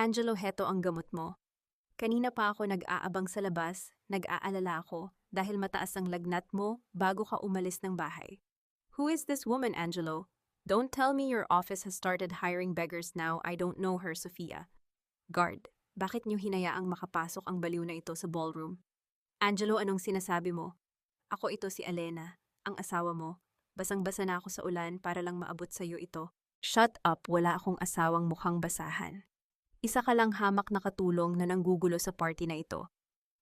Angelo, heto ang gamot mo. Kanina pa ako nag-aabang sa labas, nag-aalala ako dahil mataas ang lagnat mo bago ka umalis ng bahay. Who is this woman, Angelo? Don't tell me your office has started hiring beggars now. I don't know her, Sofia. Guard, bakit niyo hinayaang makapasok ang baliw na ito sa ballroom? Angelo, anong sinasabi mo? Ako ito si Elena, ang asawa mo. Basang-basa na ako sa ulan para lang maabot sa iyo ito. Shut up, wala akong asawang mukhang basahan. Isa ka lang hamak na katulong na nanggugulo sa party na ito.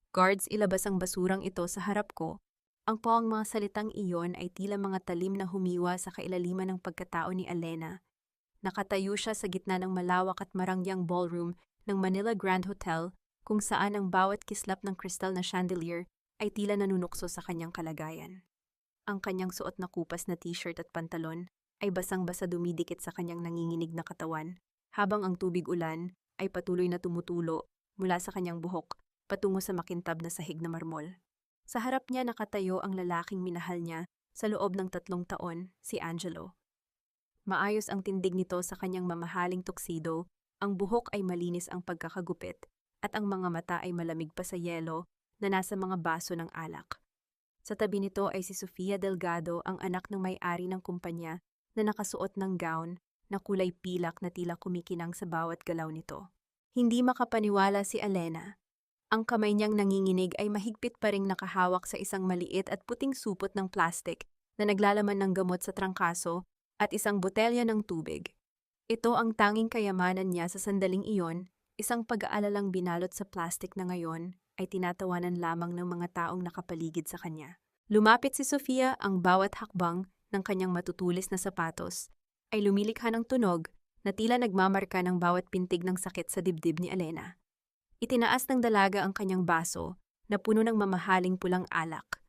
Guards, ilabas ang basurang ito sa harap ko. Ang pawang mga salitang iyon ay tila mga talim na humiwa sa kailaliman ng pagkatao ni Elena. Nakatayo siya sa gitna ng malawak at marangyang ballroom ng Manila Grand Hotel kung saan ang bawat kislap ng kristal na chandelier ay tila nanunukso sa kanyang kalagayan. Ang kanyang suot na kupas na t-shirt at pantalon ay basang-basa dumidikit sa kanyang nanginginig na katawan, habang ang tubig ulan ay patuloy na tumutulo mula sa kanyang buhok patungo sa makintab na sahig na marmol. Sa harap niya nakatayo ang lalaking minahal niya sa loob ng 3 taon, si Angelo. Maayos ang tindig nito sa kanyang mamahaling tuxedo, ang buhok ay malinis ang pagkakagupit, at ang mga mata ay malamig pa sa yelo na nasa mga baso ng alak. Sa tabi nito ay si Sofia Delgado, ang anak ng may-ari ng kumpanya na nakasuot ng gown na kulay pilak na tila kumikinang sa bawat galaw nito. Hindi makapaniwala si Elena. Ang kamay niyang nanginginig ay mahigpit pa ring nakahawak sa isang maliit at puting supot ng plastik na naglalaman ng gamot sa trangkaso at isang botelya ng tubig. Ito ang tanging kayamanan niya sa sandaling iyon, isang pag-aalalang binalot sa plastik na ngayon ay tinatawanan lamang ng mga taong nakapaligid sa kanya. Lumapit si Sofia, ang bawat hakbang ng kanyang matutulis na sapatos ay lumilikha ng tunog na tila nagmamarka ng bawat pintig ng sakit sa dibdib ni Elena. Itinaas ng dalaga ang kanyang baso na puno ng mamahaling pulang alak.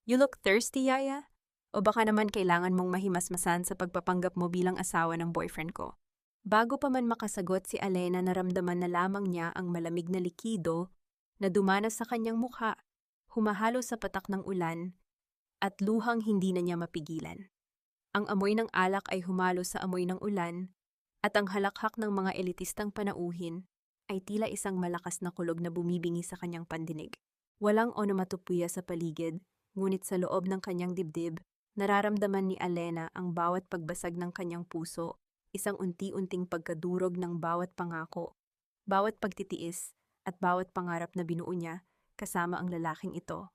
You look thirsty, Yaya? O baka naman kailangan mong mahimasmasan sa pagpapanggap mo bilang asawa ng boyfriend ko? Bago pa man makasagot si Elena, naramdaman na lamang niya ang malamig na likido na dumanas sa kanyang mukha, humahalo sa patak ng ulan, at luhang hindi na niya mapigilan. Ang amoy ng alak ay humalo sa amoy ng ulan, at ang halakhak ng mga elitistang panauhin ay tila isang malakas na kulog na bumibingi sa kanyang pandinig. Walang onomatopoeia sa paligid, ngunit sa loob ng kanyang dibdib, nararamdaman ni Elena ang bawat pagbasag ng kanyang puso, isang unti-unting pagkadurog ng bawat pangako, bawat pagtitiis, at bawat pangarap na binuo niya kasama ang lalaking ito.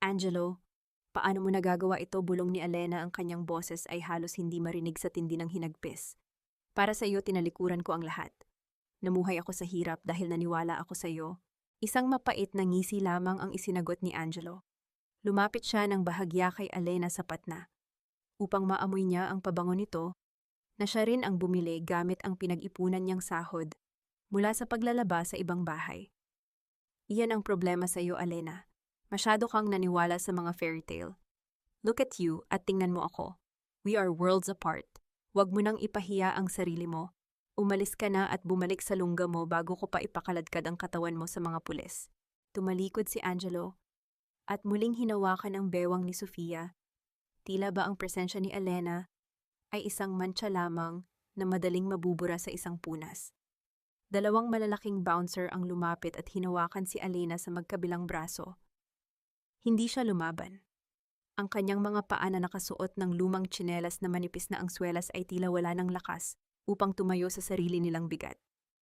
Angelo, paano mo nagagawa ito? Bulong ni Elena, ang kanyang boses ay halos hindi marinig sa tindi ng hinagpis. Para sa iyo tinalikuran ko ang lahat. Namuhay ako sa hirap dahil naniwala ako sa iyo. Isang mapait na ngisi lamang ang isinagot ni Angelo. Lumapit siya ng bahagya kay Elena sapat na upang maamoy niya ang pabango nito, na siya rin ang bumili gamit ang pinag-ipunan niyang sahod mula sa paglalaba sa ibang bahay. Iyan ang problema sa iyo, Elena. Masyado kang naniwala sa mga fairy tale. Look at you at tingnan mo ako. We are worlds apart. Huwag mo nang ipahiya ang sarili mo. Umalis ka na at bumalik sa lungga mo bago ko pa ipakaladkad ang katawan mo sa mga pulis. Tumalikod si Angelo at muling hinawakan ang bewang ni Sofia. Tila ba ang presensya ni Elena ay isang mantsa lamang na madaling mabubura sa isang punas. 2 malalaking bouncer ang lumapit at hinawakan si Elena sa magkabilang braso. Hindi siya lumaban. Ang kanyang mga paa na nakasuot ng lumang tsinelas na manipis na ang swelas ay tila wala ng lakas upang tumayo sa sarili nilang bigat.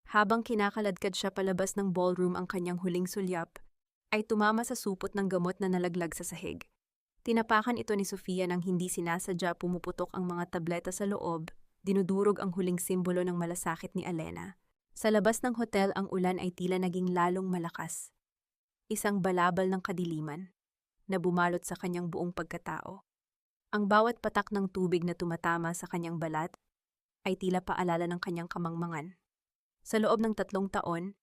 Habang kinakaladkad siya palabas ng ballroom, ang kanyang huling sulyap ay tumama sa supot ng gamot na nalaglag sa sahig. Tinapakan ito ni Sofia nang hindi sinasadya, pumuputok ang mga tableta sa loob, dinudurog ang huling simbolo ng malasakit ni Elena. Sa labas ng hotel, ang ulan ay tila naging lalong malakas. Isang balabal ng kadiliman na bumalot sa kanyang buong pagkatao. Ang bawat patak ng tubig na tumatama sa kanyang balat ay tila paalala ng kanyang kamangmangan. Sa loob ng 3 taon,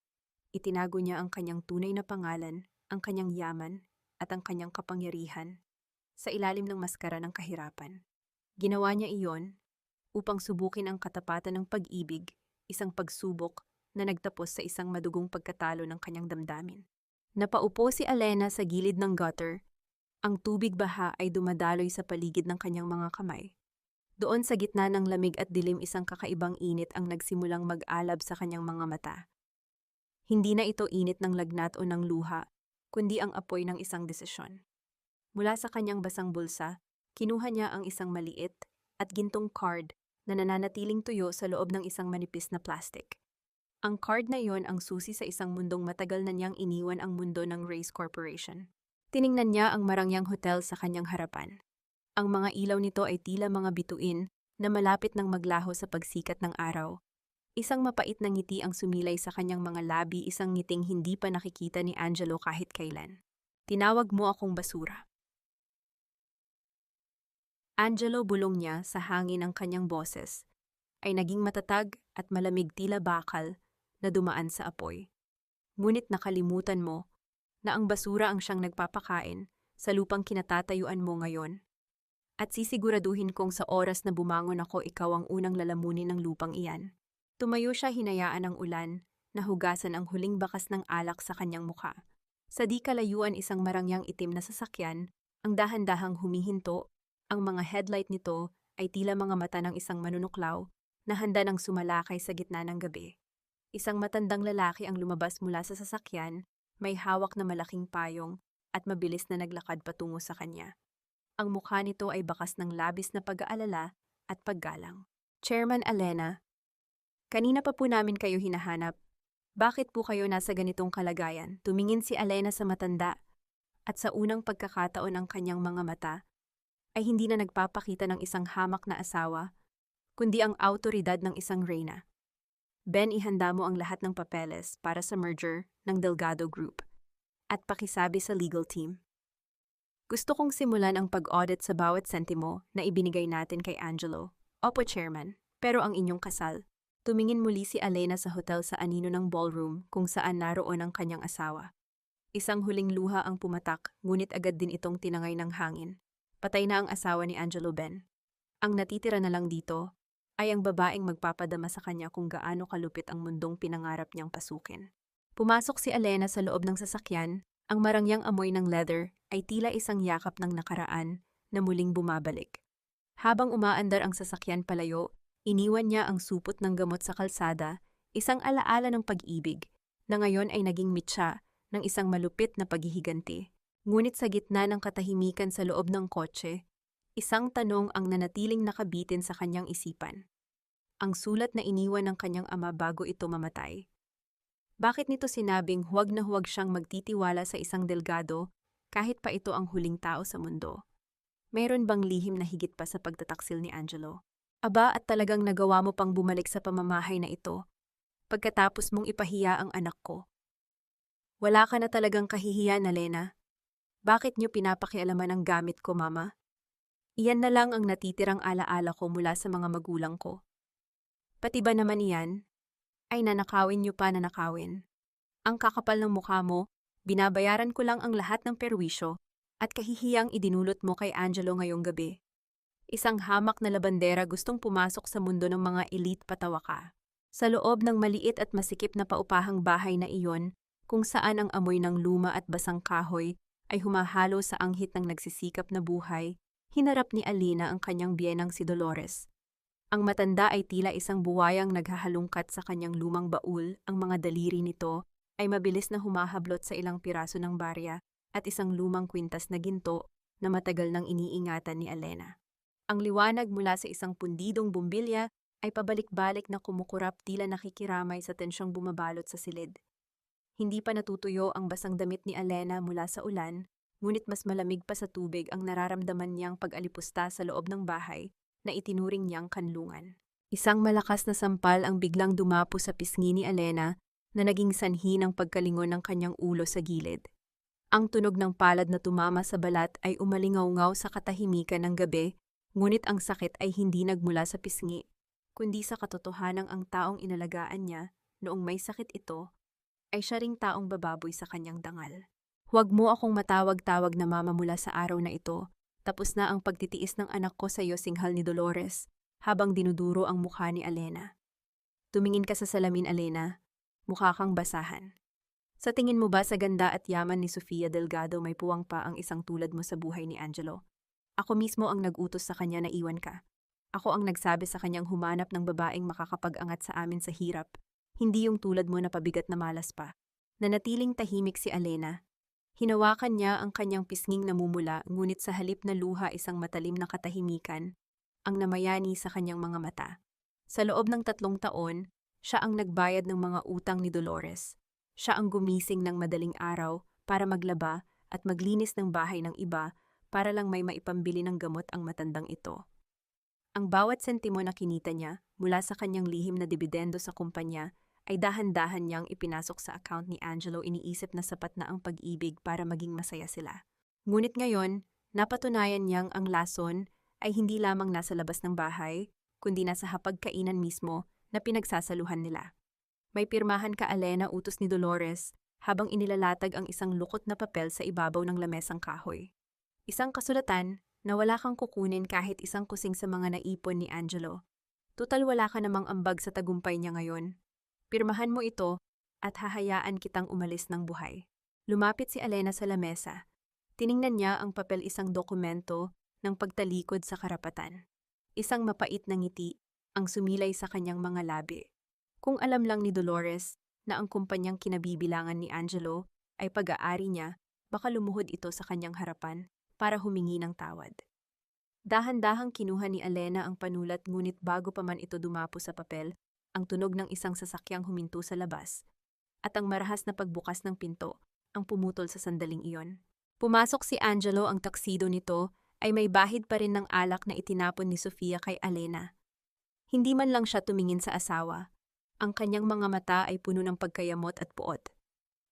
itinago niya ang kanyang tunay na pangalan, ang kanyang yaman, at ang kanyang kapangyarihan sa ilalim ng maskara ng kahirapan. Ginawa niya iyon upang subukin ang katapatan ng pag-ibig, isang pagsubok na nagtapos sa isang madugong pagkatalo ng kanyang damdamin. Napaupo si Elena sa gilid ng gutter. Ang tubig baha ay dumadaloy sa paligid ng kanyang mga kamay. Doon sa gitna ng lamig at dilim, isang kakaibang init ang nagsimulang mag-alab sa kanyang mga mata. Hindi na ito init ng lagnat o ng luha, kundi ang apoy ng isang desisyon. Mula sa kanyang basang bulsa, kinuha niya ang isang maliit at gintong card na nananatiling tuyo sa loob ng isang manipis na plastic. Ang card na iyon ang susi sa isang mundong matagal na niyang iniwan ang mundo ng Race Corporation. Tiningnan niya ang marangyang hotel sa kanyang harapan. Ang mga ilaw nito ay tila mga bituin na malapit ng maglaho sa pagsikat ng araw. Isang mapait na ngiti ang sumilay sa kanyang mga labi, isang ngiting hindi pa nakikita ni Angelo kahit kailan. Tinawag mo akong basura. Angelo, bulong niya sa hangin ang kanyang boses, ay naging matatag at malamig tila bakal na dumaan sa apoy. Ngunit nakalimutan mo na ang basura ang siyang nagpapakain sa lupang kinatatayuan mo ngayon. At sisiguraduhin kong sa oras na bumangon ako, ikaw ang unang lalamunin ng lupang iyan. Tumayo siya, hinayaan ng ulan na hugasan ang huling bakas ng alak sa kanyang mukha. Sa di kalayuan, isang marangyang itim na sasakyan ang dahan-dahang humihinto. Ang mga headlight nito ay tila mga mata ng isang manunuklaw na handa ng sumalakay sa gitna ng gabi. Isang matandang lalaki ang lumabas mula sa sasakyan, may hawak na malaking payong at mabilis na naglakad patungo sa kanya. Ang mukha nito ay bakas ng labis na pag-aalala at paggalang. Chairman Elena, kanina pa po namin kayo hinahanap. Bakit po kayo nasa ganitong kalagayan? Tumingin si Elena sa matanda at sa unang pagkakataon ang kanyang mga mata ay hindi na nagpapakita ng isang hamak na asawa, kundi ang awtoridad ng isang reyna. Ben, ihanda mo ang lahat ng papeles para sa merger ng Delgado Group at pakisabi sa legal team. Gusto kong simulan ang pag-audit sa bawat sentimo na ibinigay natin kay Angelo. Opo, Chairman, pero ang inyong kasal. Tumingin muli si Elena sa hotel sa anino ng ballroom kung saan naroon ang kanyang asawa. Isang huling luha ang pumatak, ngunit agad din itong tinangay ng hangin. Patay na ang asawa ni Angelo, Ben. Ang natitira na lang dito ay ang babaeng magpapadama sa kanya kung gaano kalupit ang mundong pinangarap niyang pasukin. Pumasok si Elena sa loob ng sasakyan, ang marangyang amoy ng leather ay tila isang yakap ng nakaraan na muling bumabalik. Habang umaandar ang sasakyan palayo, iniwan niya ang supot ng gamot sa kalsada, isang alaala ng pag-ibig, na ngayon ay naging mitsa ng isang malupit na paghihiganti. Ngunit sa gitna ng katahimikan sa loob ng kotse, isang tanong ang nanatiling nakabitin sa kanyang isipan. Ang sulat na iniwan ng kanyang ama bago ito mamatay. Bakit nito sinabing huwag na huwag siyang magtitiwala sa isang Delgado kahit pa ito ang huling tao sa mundo? Mayroon bang lihim na higit pa sa pagtataksil ni Angelo? Aba, at talagang nagawa mo pang bumalik sa pamamahay na ito pagkatapos mong ipahiya ang anak ko. Wala ka na talagang kahihiyan, Elena. Bakit niyo pinapakialaman ang gamit ko, Mama? Iyan na lang ang natitirang alaala ko mula sa mga magulang ko. Pati ba naman iyan? Ay nanakawin niyo pa, nanakawin. Ang kakapal ng mukha mo, binabayaran ko lang ang lahat ng perwisyo at kahihiyang idinulot mo kay Angelo ngayong gabi. Isang hamak na labandera gustong pumasok sa mundo ng mga elite, patawa ka. Sa loob ng maliit at masikip na paupahang bahay na iyon, kung saan ang amoy ng luma at basang kahoy ay humahalo sa anghit ng nagsisikap na buhay, hinarap ni Alina ang kanyang biyenang si Dolores. Ang matanda ay tila isang buwayang naghahalungkat sa kanyang lumang baul, ang mga daliri nito ay mabilis na humahablot sa ilang piraso ng barya at isang lumang kwintas na ginto na matagal nang iniingatan ni Elena. Ang liwanag mula sa isang pundidong bumbilya ay pabalik-balik na kumukurap, tila nakikiramay sa tensyong bumabalot sa silid. Hindi pa natutuyo ang basang damit ni Elena mula sa ulan, ngunit mas malamig pa sa tubig ang nararamdaman niyang pag-alipusta sa loob ng bahay na itinuring niyang kanlungan. Isang malakas na sampal ang biglang dumapo sa pisngi ni Elena na naging sanhi ng pagkalingon ng kanyang ulo sa gilid. Ang tunog ng palad na tumama sa balat ay umalingaw-ngaw sa katahimikan ng gabi, ngunit ang sakit ay hindi nagmula sa pisngi, kundi sa katotohanang ang taong inalagaan niya noong may sakit ito ay siya ring taong bababoy sa kanyang dangal. Huwag mo akong matawag-tawag na mama mula sa araw na ito. Tapos na ang pagtitiis ng anak ko sa iyo, singhal ni Dolores, habang dinuduro ang mukha ni Elena. Tumingin ka sa salamin, Elena. Mukha kang basahan. Sa tingin mo ba sa ganda at yaman ni Sofia Delgado may puwang pa ang isang tulad mo sa buhay ni Angelo? Ako mismo ang nag-utos sa kanya na iwan ka. Ako ang nagsabi sa kanyang humanap ng babaeng makakapag-angat sa amin sa hirap. Hindi yung tulad mo na pabigat na malas pa. Nanatiling tahimik si Alena. Hinawakan niya ang kanyang pisnging namumula, ngunit sa halip na luha isang matalim na katahimikan ang namayani sa kanyang mga mata. Sa loob ng 3 taon, siya ang nagbayad ng mga utang ni Dolores. Siya ang gumising ng madaling araw para maglaba at maglinis ng bahay ng iba para lang may maipambili ng gamot ang matandang ito. Ang bawat sentimo na kinita niya mula sa kanyang lihim na dibidendo sa kumpanya ay dahan-dahan niyang ipinasok sa account ni Angelo. Iniisip na sapat na ang pag-ibig para maging masaya sila. Ngunit ngayon, napatunayan niyang ang lason ay hindi lamang nasa labas ng bahay, kundi nasa hapagkainan mismo na pinagsasaluhan nila. May pirmahan ka, Alena, utos ni Dolores, habang inilalatag ang isang lukot na papel sa ibabaw ng lamesang kahoy. Isang kasulatan na wala kang kukunin kahit isang kusing sa mga naipon ni Angelo. Tutal wala ka namang ambag sa tagumpay niya ngayon. Pirmahan mo ito at hahayaan kitang umalis ng buhay. Lumapit si Alena sa lamesa. Tiningnan niya ang papel, isang dokumento ng pagtalikod sa karapatan. Isang mapait na ngiti ang sumilay sa kanyang mga labi. Kung alam lang ni Dolores na ang kumpanyang kinabibilangan ni Angelo ay pag-aari niya, baka lumuhod ito sa kanyang harapan para humingi ng tawad. Dahan-dahang kinuha ni Alena ang panulat, ngunit bago pa man ito dumapo sa papel, ang tunog ng isang sasakyang huminto sa labas at ang marahas na pagbukas ng pinto ang pumutol sa sandaling iyon. Pumasok si Angelo. Ang taksido nito ay may bahid pa rin ng alak na itinapon ni Sofia kay Alena. Hindi man lang siya tumingin sa asawa. Ang kanyang mga mata ay puno ng pagkayamot at puot.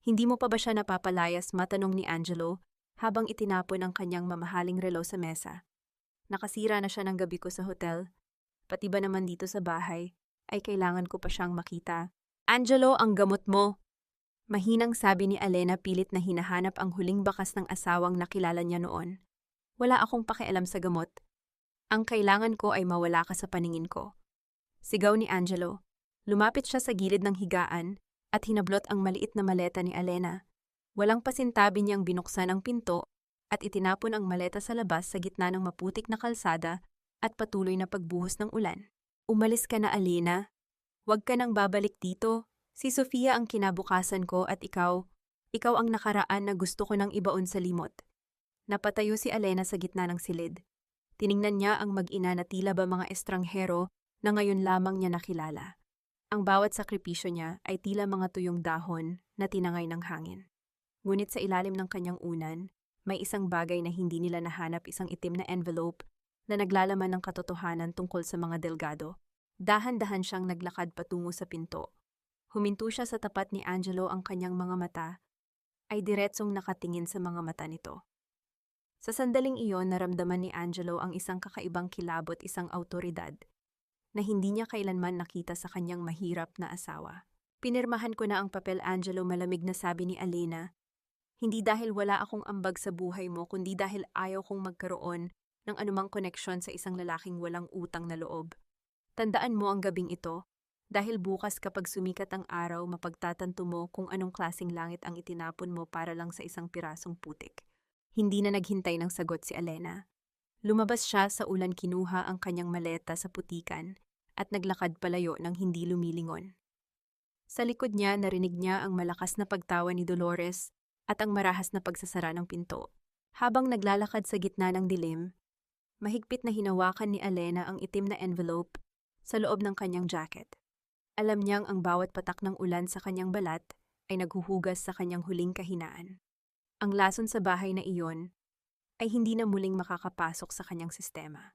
Hindi mo pa ba siya napapalayas? Matanong ni Angelo habang itinapon ang kanyang mamahaling relo sa mesa. Nakasira na siya ng gabi ko sa hotel. Pati ba naman dito sa bahay ay kailangan ko pa siyang makita. Angelo, ang gamot mo! Mahinang sabi ni Alena, pilit na hinahanap ang huling bakas ng asawang nakilala niya noon. Wala akong pakialam sa gamot. Ang kailangan ko ay mawala ka sa paningin ko. Sigaw ni Angelo. Lumapit siya sa gilid ng higaan at hinablot ang maliit na maleta ni Alena. Walang pasintabi niyang binuksan ang pinto at itinapon ang maleta sa labas sa gitna ng maputik na kalsada at patuloy na pagbuhos ng ulan. Umalis ka na, Alena. Huwag ka nang babalik dito. Si Sofia ang kinabukasan ko at ikaw ang nakaraan na gusto ko nang ibaon sa limot. Napatayo si Alena sa gitna ng silid. Tiningnan niya ang mag-ina na tila ba mga estranghero na ngayon lamang niya nakilala. Ang bawat sakripisyo niya ay tila mga tuyong dahon na tinangay ng hangin. Ngunit sa ilalim ng kanyang unan, may isang bagay na hindi nila nahanap, isang itim na envelope na naglalaman ng katotohanan tungkol sa mga Delgado. Dahan-dahan siyang naglakad patungo sa pinto. Huminto siya sa tapat ni Angelo. Ang kanyang mga mata ay diretsong nakatingin sa mga mata nito. Sa sandaling iyon, naramdaman ni Angelo ang isang kakaibang kilabot, isang awtoridad na hindi niya kailanman nakita sa kanyang mahirap na asawa. Pinirmahan ko na ang papel, Angelo, malamig na sabi ni Alena. Hindi dahil wala akong ambag sa buhay mo, kundi dahil ayaw kong magkaroon ng anumang koneksyon sa isang lalaking walang utang na loob. Tandaan mo ang gabing ito, dahil bukas kapag sumikat ang araw, mapagtatanto mo kung anong klaseng langit ang itinapon mo para lang sa isang pirasong putik. Hindi na naghintay ng sagot si Alena. Lumabas siya sa ulan, kinuha ang kanyang maleta sa putikan at naglakad palayo ng hindi lumilingon. Sa likod niya, narinig niya ang malakas na pagtawa ni Dolores at ang marahas na pagsasara ng pinto. Habang naglalakad sa gitna ng dilim, mahigpit na hinawakan ni Alena ang itim na envelope sa loob ng kanyang jacket. Alam niyang ang bawat patak ng ulan sa kanyang balat ay naghuhugas sa kanyang huling kahinaan. Ang lason sa bahay na iyon ay hindi na muling makakapasok sa kanyang sistema.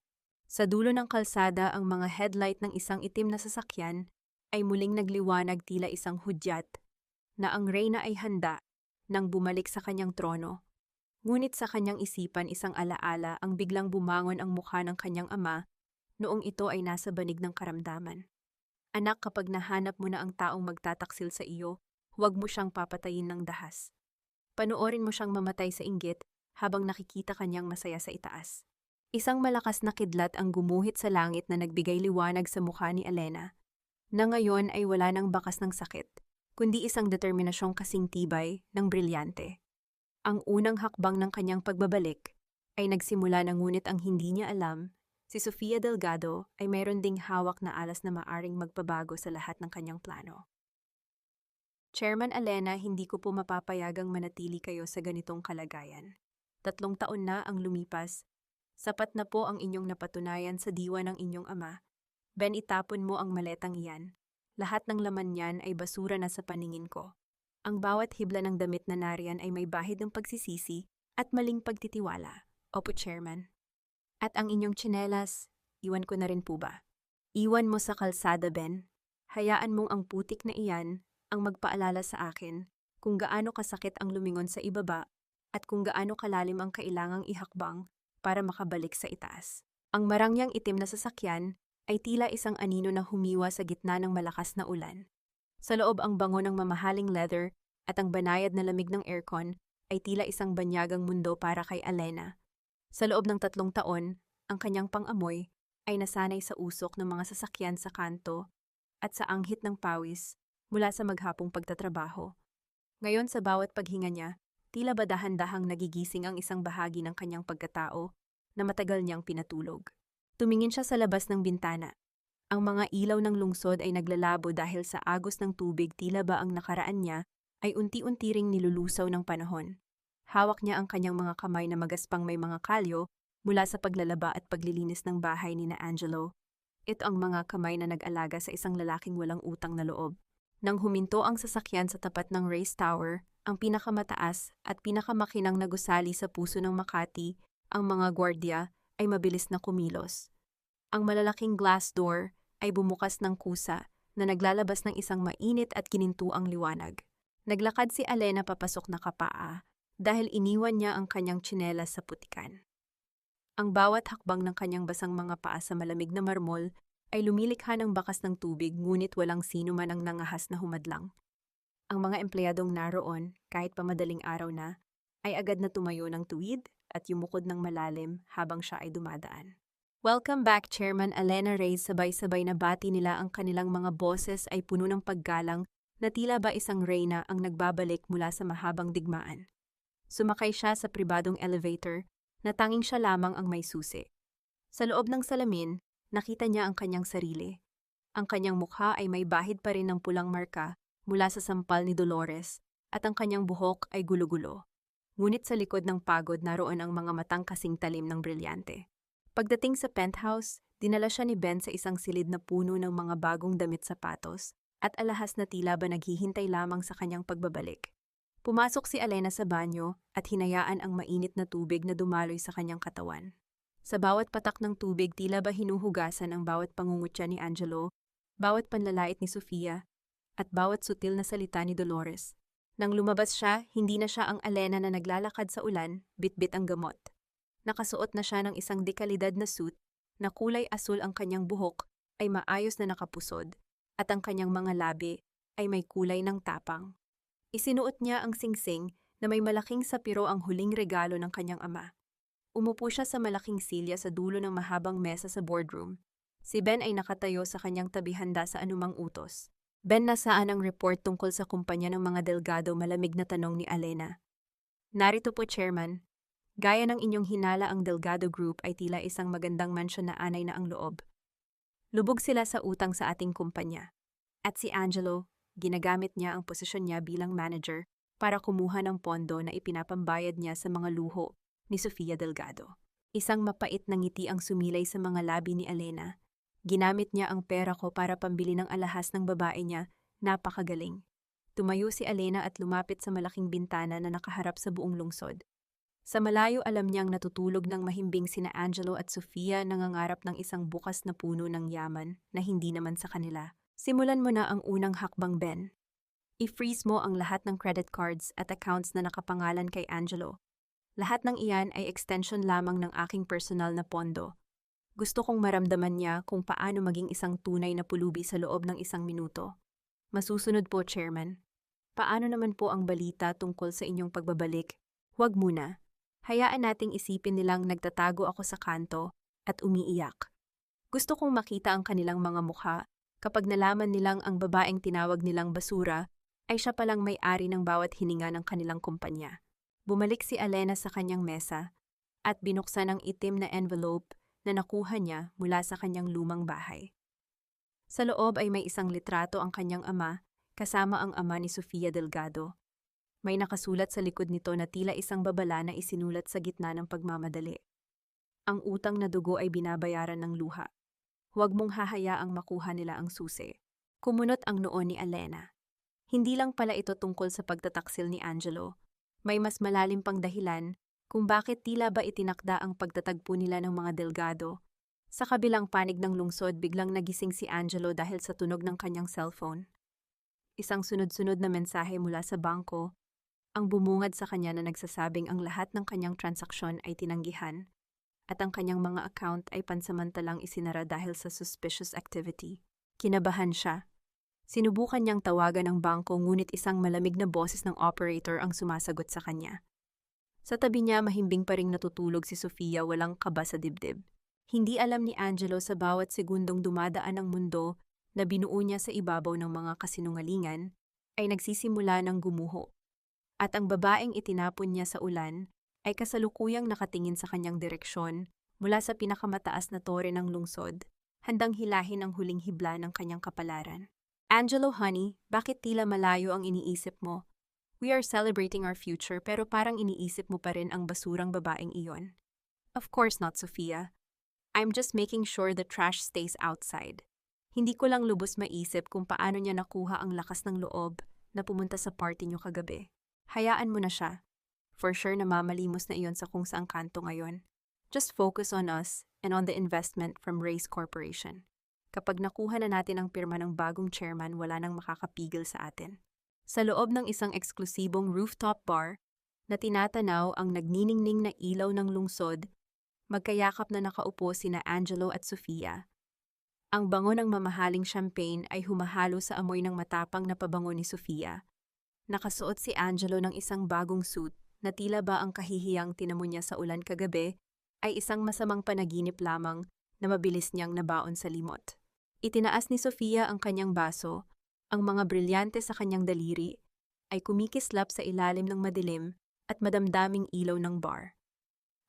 Sa dulo ng kalsada, ang mga headlight ng isang itim na sasakyan ay muling nagliwanag, tila isang hudyat na ang reyna ay handa nang bumalik sa kanyang trono. Ngunit sa kanyang isipan, isang alaala ang biglang bumangon ang mukha ng kanyang ama noong ito ay nasa banig ng karamdaman. Anak, kapag nahanap mo na ang taong magtataksil sa iyo, huwag mo siyang papatayin ng dahas. Panoorin mo siyang mamatay sa inggit habang nakikita kanyang masaya sa itaas. Isang malakas na kidlat ang gumuhit sa langit na nagbigay liwanag sa mukha ni Alena, na ngayon ay wala ng bakas ng sakit, kundi isang determinasyong kasing tibay ng brilyante. Ang unang hakbang ng kanyang pagbabalik ay nagsimula na, ngunit ang hindi niya alam, si Sofia Delgado ay mayroon ding hawak na alas na maaring magpabago sa lahat ng kanyang plano. Chairman Alena, hindi ko po mapapayagang manatili kayo sa ganitong kalagayan. 3 taon na ang lumipas. Sapat na po ang inyong napatunayan sa diwa ng inyong ama. Ben, itapon mo ang maletang iyan. Lahat ng laman niyan ay basura na sa paningin ko. Ang bawat hibla ng damit na nariyan ay may bahid ng pagsisisi at maling pagtitiwala. Opo, Chairman. At ang inyong tsinelas, iwan ko na rin po ba? Iwan mo sa kalsada, Ben. Hayaan mong ang putik na iyan ang magpaalala sa akin kung gaano kasakit ang lumingon sa ibaba at kung gaano kalalim ang kailangang ihakbang para makabalik sa itaas. Ang marangyang itim na sasakyan ay tila isang anino na humiwa sa gitna ng malakas na ulan. Sa loob ang bango ng mamahaling leather at ang banayad na lamig ng aircon ay tila isang banyagang mundo para kay Alena. Sa loob ng 3 taon, ang kanyang pang-amoy ay nasanay sa usok ng mga sasakyan sa kanto at sa anghit ng pawis mula sa maghapong pagtatrabaho. Ngayon sa bawat paghinga niya, tila ba dahan-dahang nagigising ang isang bahagi ng kanyang pagkatao na matagal niyang pinatulog. Tumingin siya sa labas ng bintana. Ang mga ilaw ng lungsod ay naglalabo dahil sa agos ng tubig, tila ba ang nakaraan niya ay unti-unti ring nilulusaw ng panahon. Hawak niya ang kanyang mga kamay na magaspang may mga kalyo mula sa paglalaba at paglilinis ng bahay ni na Angelo. Ito ang mga kamay na nag-alaga sa isang lalaking walang utang na loob. Nang huminto ang sasakyan sa tapat ng race tower, ang pinakamataas at pinakamakinang na gusali sa puso ng Makati, ang mga gwardya ay mabilis na kumilos. Ang malalaking glass door ay bumukas ng kusa na naglalabas ng isang mainit at ginintuang liwanag. Naglakad si Alena papasok na kapaa dahil iniwan niya ang kanyang tsinelas sa putikan. Ang bawat hakbang ng kanyang basang mga paa sa malamig na marmol ay lumilikha ng bakas ng tubig, ngunit walang sino man ang nangahas na humadlang. Ang mga empleyadong naroon, kahit pa madaling araw na, ay agad na tumayo ng tuwid at yumukod ng malalim habang siya ay dumadaan. Welcome back, Chairman Alena Reyes. Sabay-sabay na bati nila, ang kanilang mga boses ay puno ng paggalang na tila ba isang reyna ang nagbabalik mula sa mahabang digmaan. Sumakay siya sa pribadong elevator na tanging siya lamang ang may susi. Sa loob ng salamin, nakita niya ang kanyang sarili. Ang kanyang mukha ay may bahid pa rin ng pulang marka mula sa sampal ni Dolores at ang kanyang buhok ay gulo-gulo. Ngunit sa likod ng pagod naroon ang mga matang kasing talim ng brilyante. Pagdating sa penthouse, dinala siya ni Ben sa isang silid na puno ng mga bagong damit, sapatos at alahas na tila ba naghihintay lamang sa kanyang pagbabalik. Pumasok si Alena sa banyo at hinayaan ang mainit na tubig na dumaloy sa kanyang katawan. Sa bawat patak ng tubig, tila ba hinuhugasan ang bawat pangungutya ni Angelo, bawat panlalait ni Sofia, at bawat sutil na salita ni Dolores. Nang lumabas siya, hindi na siya ang Alena na naglalakad sa ulan, bitbit ang gamot. Nakasuot na siya ng isang dekalidad na suit na kulay asul, ang kanyang buhok ay maayos na nakapusod at ang kanyang mga labi ay may kulay ng tapang. Isinuot niya ang singsing na may malaking sapiro, ang huling regalo ng kanyang ama. Umupo siya sa malaking silya sa dulo ng mahabang mesa sa boardroom. Si Ben ay nakatayo sa kanyang tabi, handa sa anumang utos. Ben, nasaan ang report tungkol sa kumpanya ng mga Delgado? Malamig na tanong ni Alena. Narito po, Chairman. Gaya ng inyong hinala, ang Delgado Group ay tila isang magandang mansyon na anay na ang loob. Lubog sila sa utang sa ating kumpanya. At si Angelo, ginagamit niya ang posisyon niya bilang manager para kumuha ng pondo na ipinapambayad niya sa mga luho ni Sofia Delgado. Isang mapait na ngiti ang sumilay sa mga labi ni Alena. Ginamit niya ang pera ko para pambili ng alahas ng babae niya. Napakagaling. Tumayo si Alena at lumapit sa malaking bintana na nakaharap sa buong lungsod. Sa malayo, alam niyang natutulog ng mahimbing sina Angelo at Sofia, nangangarap ng isang bukas na puno ng yaman na hindi naman sa kanila. Simulan mo na ang unang hakbang, Ben. I-freeze mo ang lahat ng credit cards at accounts na nakapangalan kay Angelo. Lahat ng iyan ay extension lamang ng aking personal na pondo. Gusto kong maramdaman niya kung paano maging isang tunay na pulubi sa loob ng 1 minuto. Masusunod po, Chairman. Paano naman po ang balita tungkol sa inyong pagbabalik? Huwag muna. Hayaan nating isipin nilang nagtatago ako sa kanto at umiiyak. Gusto kong makita ang kanilang mga mukha kapag nalaman nilang ang babaeng tinawag nilang basura ay siya palang may-ari ng bawat hininga ng kanilang kumpanya. Bumalik si Alena sa kanyang mesa at binuksan ang itim na envelope na nakuha niya mula sa kanyang lumang bahay. Sa loob ay may isang litrato ang kanyang ama kasama ang ama ni Sofia Delgado. May nakasulat sa likod nito na tila isang babala na isinulat sa gitna ng pagmamadali. Ang utang na dugo ay binabayaran ng luha. Huwag mong hahayaang makuha nila ang susi. Kumunot ang noo ni Elena. Hindi lang pala ito tungkol sa pagtataksil ni Angelo. May mas malalim pang dahilan kung bakit tila ba itinakda ang pagtatagpo nila ng mga Delgado. Sa kabilang panig ng lungsod, biglang nagising si Angelo dahil sa tunog ng kanyang cellphone. Isang sunod-sunod na mensahe mula sa bangko ang bumungad sa kanya na nagsasabing ang lahat ng kanyang transaksyon ay tinanggihan at ang kanyang mga account ay pansamantalang isinara dahil sa suspicious activity. Kinabahan siya. Sinubukan niyang tawagan ang bangko ngunit isang malamig na boses ng operator ang sumasagot sa kanya. Sa tabi niya mahimbing pa ring natutulog si Sofia, walang kaba sa dibdib. Hindi alam ni Angelo sa bawat segundong dumadaan ang mundo na binuo niya sa ibabaw ng mga kasinungalingan ay nagsisimula ng gumuho. At ang babaeng itinapon niya sa ulan ay kasalukuyang nakatingin sa kanyang direksyon mula sa pinakamataas na tore ng lungsod, handang hilahin ang huling hibla ng kanyang kapalaran. Angelo, honey, bakit tila malayo ang iniisip mo? We are celebrating our future pero parang iniisip mo pa rin ang basurang babaeng iyon. Of course not, Sofia. I'm just making sure the trash stays outside. Hindi ko lang lubos maisip kung paano niya nakuha ang lakas ng loob na pumunta sa party niyo kagabi. Hayaan mo na siya. For sure namamalimos na iyon sa kung saang kanto ngayon. Just focus on us and on the investment from Race Corporation. Kapag nakuha na natin ang pirma ng bagong chairman, wala nang makakapigil sa atin. Sa loob ng isang eksklusibong rooftop bar na tinatanaw ang nagniningning na ilaw ng lungsod, magkayakap na nakaupo sina Angelo at Sofia. Ang bango ng mamahaling champagne ay humahalo sa amoy ng matapang na pabango ni Sofia. Nakasuot si Angelo ng isang bagong suit na tila ba ang kahihiyang tinamo niya sa ulan kagabi ay isang masamang panaginip lamang na mabilis niyang nabaon sa limot. Itinaas ni Sofia ang kanyang baso, ang mga brilyante sa kanyang daliri ay kumikislap sa ilalim ng madilim at madamdaming ilaw ng bar.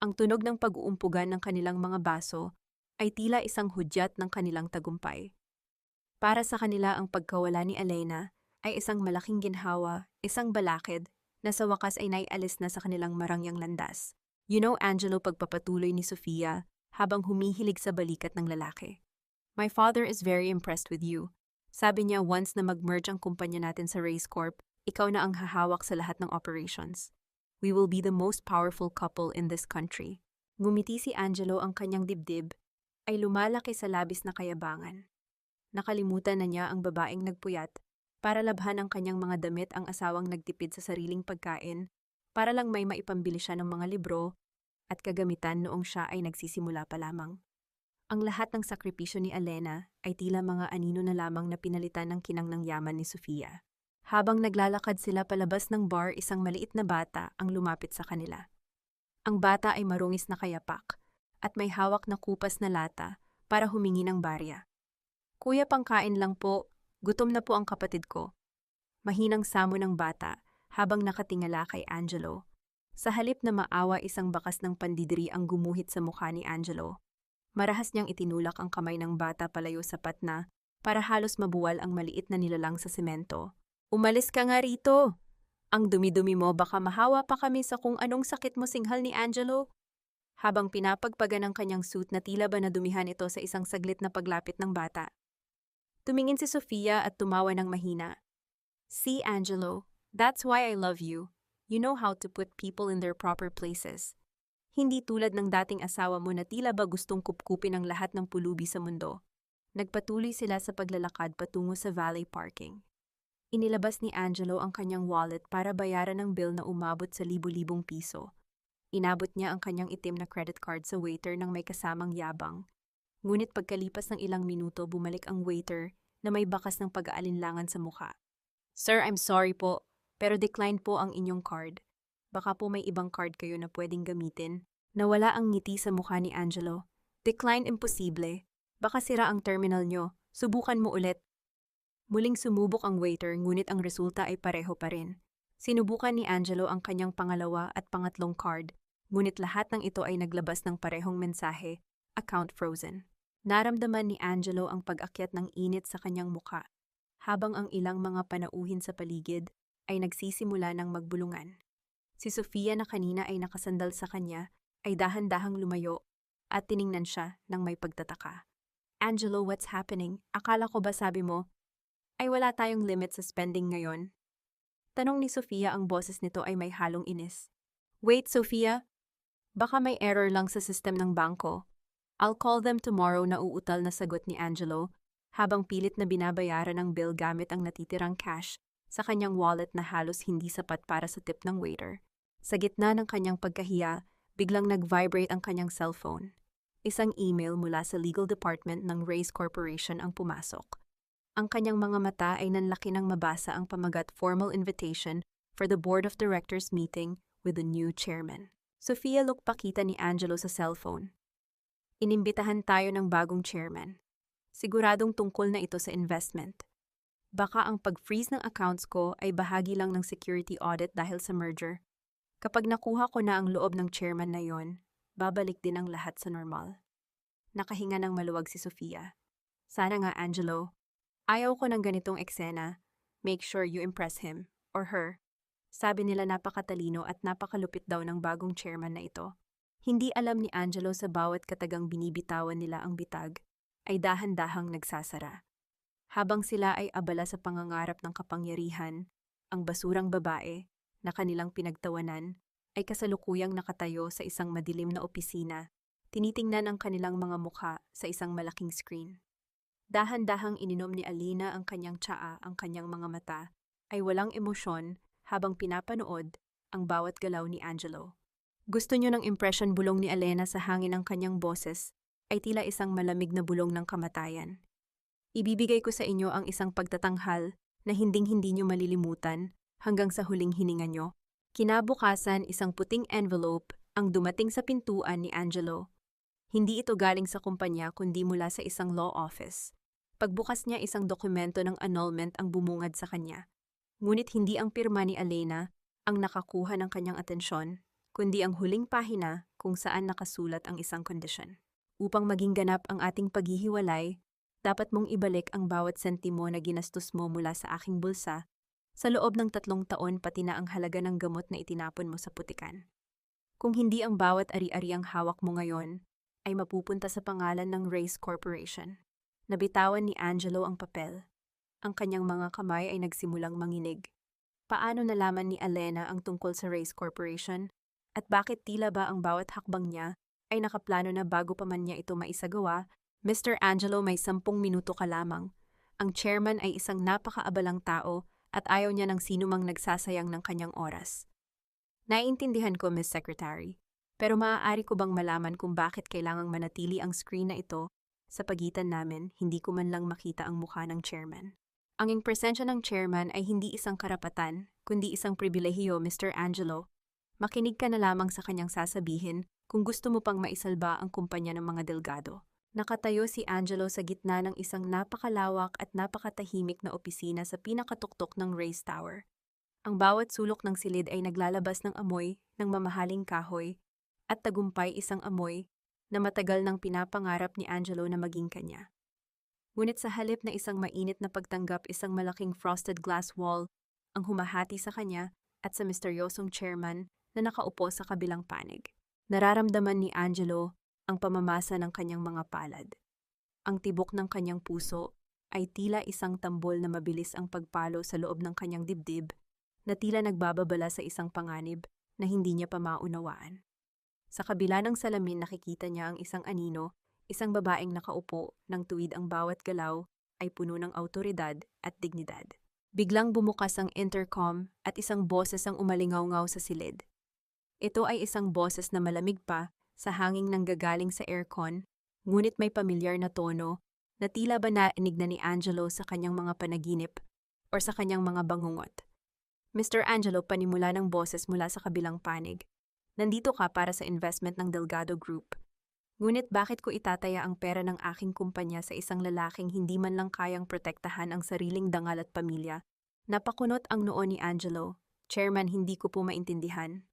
Ang tunog ng pag-uumpugan ng kanilang mga baso ay tila isang hudyat ng kanilang tagumpay. Para sa kanila ang pagkawala ni Elena ay isang malaking ginhawa, isang balakid, na sa wakas ay naialis na sa kanilang marangyang landas. You know, Angelo, pagpapatuloy ni Sofia habang humihilig sa balikat ng lalaki. My father is very impressed with you. Sabi niya once na mag-merge ang kumpanya natin sa Race Corp, ikaw na ang hahawak sa lahat ng operations. We will be the most powerful couple in this country. Ngumiti si Angelo, ang kanyang dibdib ay lumalaki sa labis na kayabangan. Nakalimutan na niya ang babaeng nagpuyat para labhan ang kanyang mga damit, ang asawang nagtipid sa sariling pagkain para lang may maipambili siya ng mga libro at kagamitan noong siya ay nagsisimula pa lamang. Ang lahat ng sakripisyo ni Elena ay tila mga anino na lamang na pinalitan ng kinang ng yaman ni Sofia. Habang naglalakad sila palabas ng bar, isang maliit na bata ang lumapit sa kanila. Ang bata ay marungis na kayapak at may hawak na kupas na lata para humingi ng barya. Kuya, pangkain lang po. Gutom na po ang kapatid ko. Mahinang samo ng bata habang nakatingala kay Angelo. Sa halip na maawa, isang bakas ng pandidiri ang gumuhit sa mukha ni Angelo. Marahas niyang itinulak ang kamay ng bata palayo sapat na para halos mabuwal ang maliit na nilalang sa semento. Umalis ka nga rito! Ang dumi-dumi mo, baka mahawa pa kami sa kung anong sakit mo, singhal ni Angelo. Habang pinapagpagan ng kanyang suit na tila ba nadumihan ito sa isang saglit na paglapit ng bata. Tumingin si Sofia at tumawa ng mahina. See, Angelo, that's why I love you. You know how to put people in their proper places. Hindi tulad ng dating asawa mo na tila ba gustong kupkupin ang lahat ng pulubi sa mundo. Nagpatuloy sila sa paglalakad patungo sa valet parking. Inilabas ni Angelo ang kanyang wallet para bayaran ang bill na umabot sa libu-libong piso. Inabot niya ang kanyang itim na credit card sa waiter nang may kasamang yabang. Ngunit pagkalipas ng ilang minuto, bumalik ang waiter na may bakas ng pag-aalinlangan sa mukha. Sir, I'm sorry po, pero declined po ang inyong card. Baka po may ibang card kayo na pwedeng gamitin. Nawala ang ngiti sa mukha ni Angelo. Decline, imposible. Baka sira ang terminal nyo. Subukan mo ulit. Muling sumubok ang waiter, ngunit ang resulta ay pareho pa rin. Sinubukan ni Angelo ang kanyang pangalawa at pangatlong card, ngunit lahat ng ito ay naglabas ng parehong mensahe, account frozen. Naramdaman ni Angelo ang pag-akyat ng init sa kanyang mukha. habang ang ilang mga panauhin sa paligid ay nagsisimula ng magbulungan. Si Sofia na kanina ay nakasandal sa kanya ay dahan-dahang lumayo at tiningnan siya ng may pagtataka. Angelo, what's happening? Akala ko ba sabi mo, ay wala tayong limit sa spending ngayon? Tanong ni Sofia, ang boses nito ay may halong inis. Wait, Sofia, baka may error lang sa system ng bangko. I'll call them tomorrow, na uutal na sagot ni Angelo habang pilit na binabayaran ang bill gamit ang natitirang cash sa kanyang wallet na halos hindi sapat para sa tip ng waiter. Sa gitna ng kanyang pagkahiya, biglang nag-vibrate ang kanyang cellphone. Isang email mula sa legal department ng Race Corporation ang pumasok. Ang kanyang mga mata ay nanlaki nang mabasa ang pamagat, formal invitation for the board of directors meeting with the new chairman. Sofia, look, pakita ni Angelo sa cellphone. Inimbitahan tayo ng bagong chairman. Siguradong tungkol na ito sa investment. Baka ang pag-freeze ng accounts ko ay bahagi lang ng security audit dahil sa merger. Kapag nakuha ko na ang loob ng chairman na yon, babalik din ang lahat sa normal. Nakahinga ng maluwag si Sofia. Sana nga, Angelo. Ayaw ko ng ganitong eksena. Make sure you impress him, or her. Sabi nila napakatalino at napakalupit daw ng bagong chairman na ito. Hindi alam ni Angelo sa bawat katagang binibitawan nila ang bitag, ay dahan-dahang nagsasara. Habang sila ay abala sa pangangarap ng kapangyarihan, ang basurang babae na kanilang pinagtawanan ay kasalukuyang nakatayo sa isang madilim na opisina, tinitingnan ang kanilang mga mukha sa isang malaking screen. Dahan-dahang ininom ni Alina ang kanyang tsaa, ang kanyang mga mata ay walang emosyon habang pinapanood ang bawat galaw ni Angelo. Gusto niyo ng impression, bulong ni Alena sa hangin, ang kanyang boses ay tila isang malamig na bulong ng kamatayan. Ibibigay ko sa inyo ang isang pagtatanghal na hinding-hindi niyo malilimutan hanggang sa huling hininga niyo. Kinabukasan, isang puting envelope ang dumating sa pintuan ni Angelo. Hindi ito galing sa kumpanya kundi mula sa isang law office. Pagbukas niya, isang dokumento ng annulment ang bumungad sa kanya. Ngunit hindi ang pirma ni Alena ang nakakuha ng kanyang atensyon, kundi ang huling pahina kung saan nakasulat ang isang kondisyon. Upang maging ganap ang ating paghihiwalay, dapat mong ibalik ang bawat sentimo na ginastos mo mula sa aking bulsa sa loob ng 3 taon, pati na ang halaga ng gamot na itinapon mo sa putikan. Kung hindi, ang bawat ari-ariang hawak mo ngayon ay mapupunta sa pangalan ng Race Corporation. Nabitawan ni Angelo ang papel. Ang kanyang mga kamay ay nagsimulang manginig. Paano nalaman ni Alena ang tungkol sa Race Corporation? At bakit tila ba ang bawat hakbang niya ay nakaplano na bago pa man niya ito maisagawa? Mr. Angelo, may 10 minuto ka lamang. Ang chairman ay isang napakaabalang tao at ayaw niya ng sinumang nagsasayang ng kanyang oras. Naiintindihan ko, Miss Secretary, pero maaari ko bang malaman kung bakit kailangang manatili ang screen na ito sa pagitan namin, hindi ko man lang makita ang mukha ng chairman? Ang presensya ng chairman ay hindi isang karapatan, kundi isang pribilehiyo, Mr. Angelo. Makinig ka na lamang sa kanyang sasabihin kung gusto mo pang maisalba ang kumpanya ng mga Delgado. Nakatayo si Angelo sa gitna ng isang napakalawak at napakatahimik na opisina sa pinakatuktok ng Race Tower. Ang bawat sulok ng silid ay naglalabas ng amoy ng mamahaling kahoy at tagumpay, isang amoy na matagal nang pinapangarap ni Angelo na maging kanya. Ngunit sa halip na isang mainit na pagtanggap, isang malaking frosted glass wall ang humahati sa kanya at sa misteryosong chairman na nakaupo sa kabilang panig. Nararamdaman ni Angelo ang pamamasa ng kanyang mga palad. Ang tibok ng kanyang puso ay tila isang tambol na mabilis ang pagpalo sa loob ng kanyang dibdib, na tila nagbababala sa isang panganib na hindi niya pa maunawaan. Sa kabila ng salamin, nakikita niya ang isang anino, isang babaeng nakaupo ng tuwid, ang bawat galaw ay puno ng awtoridad at dignidad. Biglang bumukas ang intercom at isang boses ang umalingaw-ngaw sa silid. Ito ay isang boses na malamig pa sa hanging nanggagaling sa aircon, ngunit may pamilyar na tono na tila ba narinig na ni Angelo sa kanyang mga panaginip o sa kanyang mga bangungot. Mr. Angelo, panimula ng boses mula sa kabilang panig. Nandito ka para sa investment ng Delgado Group. Ngunit bakit ko itataya ang pera ng aking kumpanya sa isang lalaking hindi man lang kayang protektahan ang sariling dangal at pamilya? Napakunot ang noo ni Angelo. Chairman, hindi ko po maintindihan.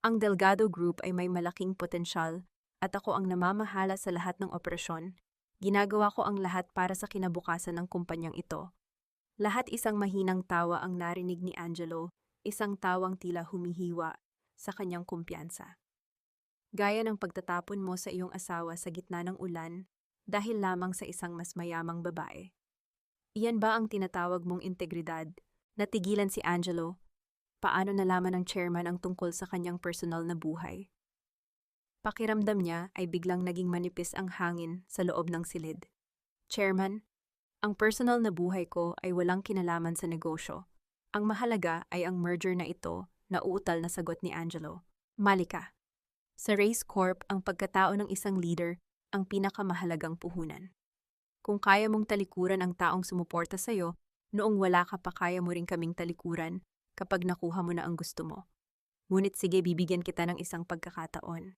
Ang Delgado Group ay may malaking potensyal at ako ang namamahala sa lahat ng operasyon. Ginagawa ko ang lahat para sa kinabukasan ng kumpanyang ito. Lahat isang mahinang tawa ang narinig ni Angelo, isang tawang tila humihiwa sa kanyang kumpiyansa. Gaya ng pagtatapon mo sa iyong asawa sa gitna ng ulan dahil lamang sa isang mas mayamang babae. Iyan ba ang tinatawag mong integridad? Natigilan si Angelo. Paano nalaman ng chairman ang tungkol sa kanyang personal na buhay? Pakiramdam niya ay biglang naging manipis ang hangin sa loob ng silid. Chairman, ang personal na buhay ko ay walang kinalaman sa negosyo. Ang mahalaga ay ang merger na ito, na uutal na sagot ni Angelo. Malika. Sa Race Corp, ang pagkatao ng isang leader ang pinakamahalagang puhunan. Kung kaya mong talikuran ang taong sumuporta sa'yo, noong wala ka pa kaya mo rin kaming talikuran kapag nakuha mo na ang gusto mo. Ngunit sige, bibigyan kita ng isang pagkakataon.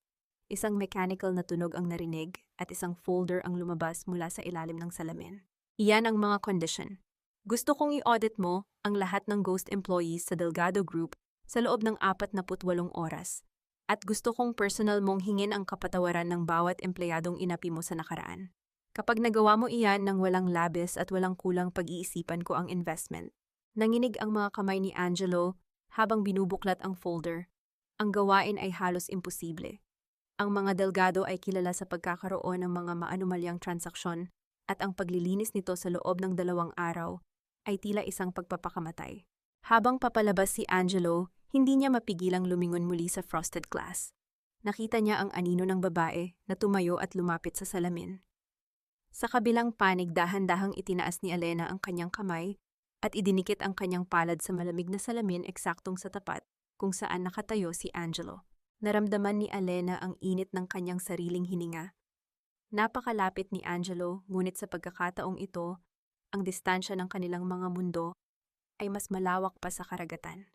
Isang mechanical na tunog ang narinig at isang folder ang lumabas mula sa ilalim ng salamin. Iyan ang mga condition. Gusto kong i-audit mo ang lahat ng ghost employees sa Delgado Group sa loob ng 48 oras. At gusto kong personal mong hingin ang kapatawaran ng bawat empleyadong inapi mo sa nakaraan. Kapag nagawa mo iyan ng walang labis at walang kulang, pag-iisipan ko ang investment. Nanginig ang mga kamay ni Angelo habang binubuklat ang folder. Ang gawain ay halos imposible. Ang mga Delgado ay kilala sa pagkakaroon ng mga maanumalyang transaksyon at ang paglilinis nito sa loob ng 2 araw ay tila isang pagpapakamatay. Habang papalabas si Angelo, hindi niya mapigilang lumingon muli sa frosted glass. Nakita niya ang anino ng babae na tumayo at lumapit sa salamin. Sa kabilang panig, dahan-dahang itinaas ni Elena ang kanyang kamay at idinikit ang kanyang palad sa malamig na salamin eksaktong sa tapat kung saan nakatayo si Angelo. Naramdaman ni Elena ang init ng kanyang sariling hininga. Napakalapit ni Angelo, ngunit sa pagkakataong ito, ang distansya ng kanilang mga mundo ay mas malawak pa sa karagatan.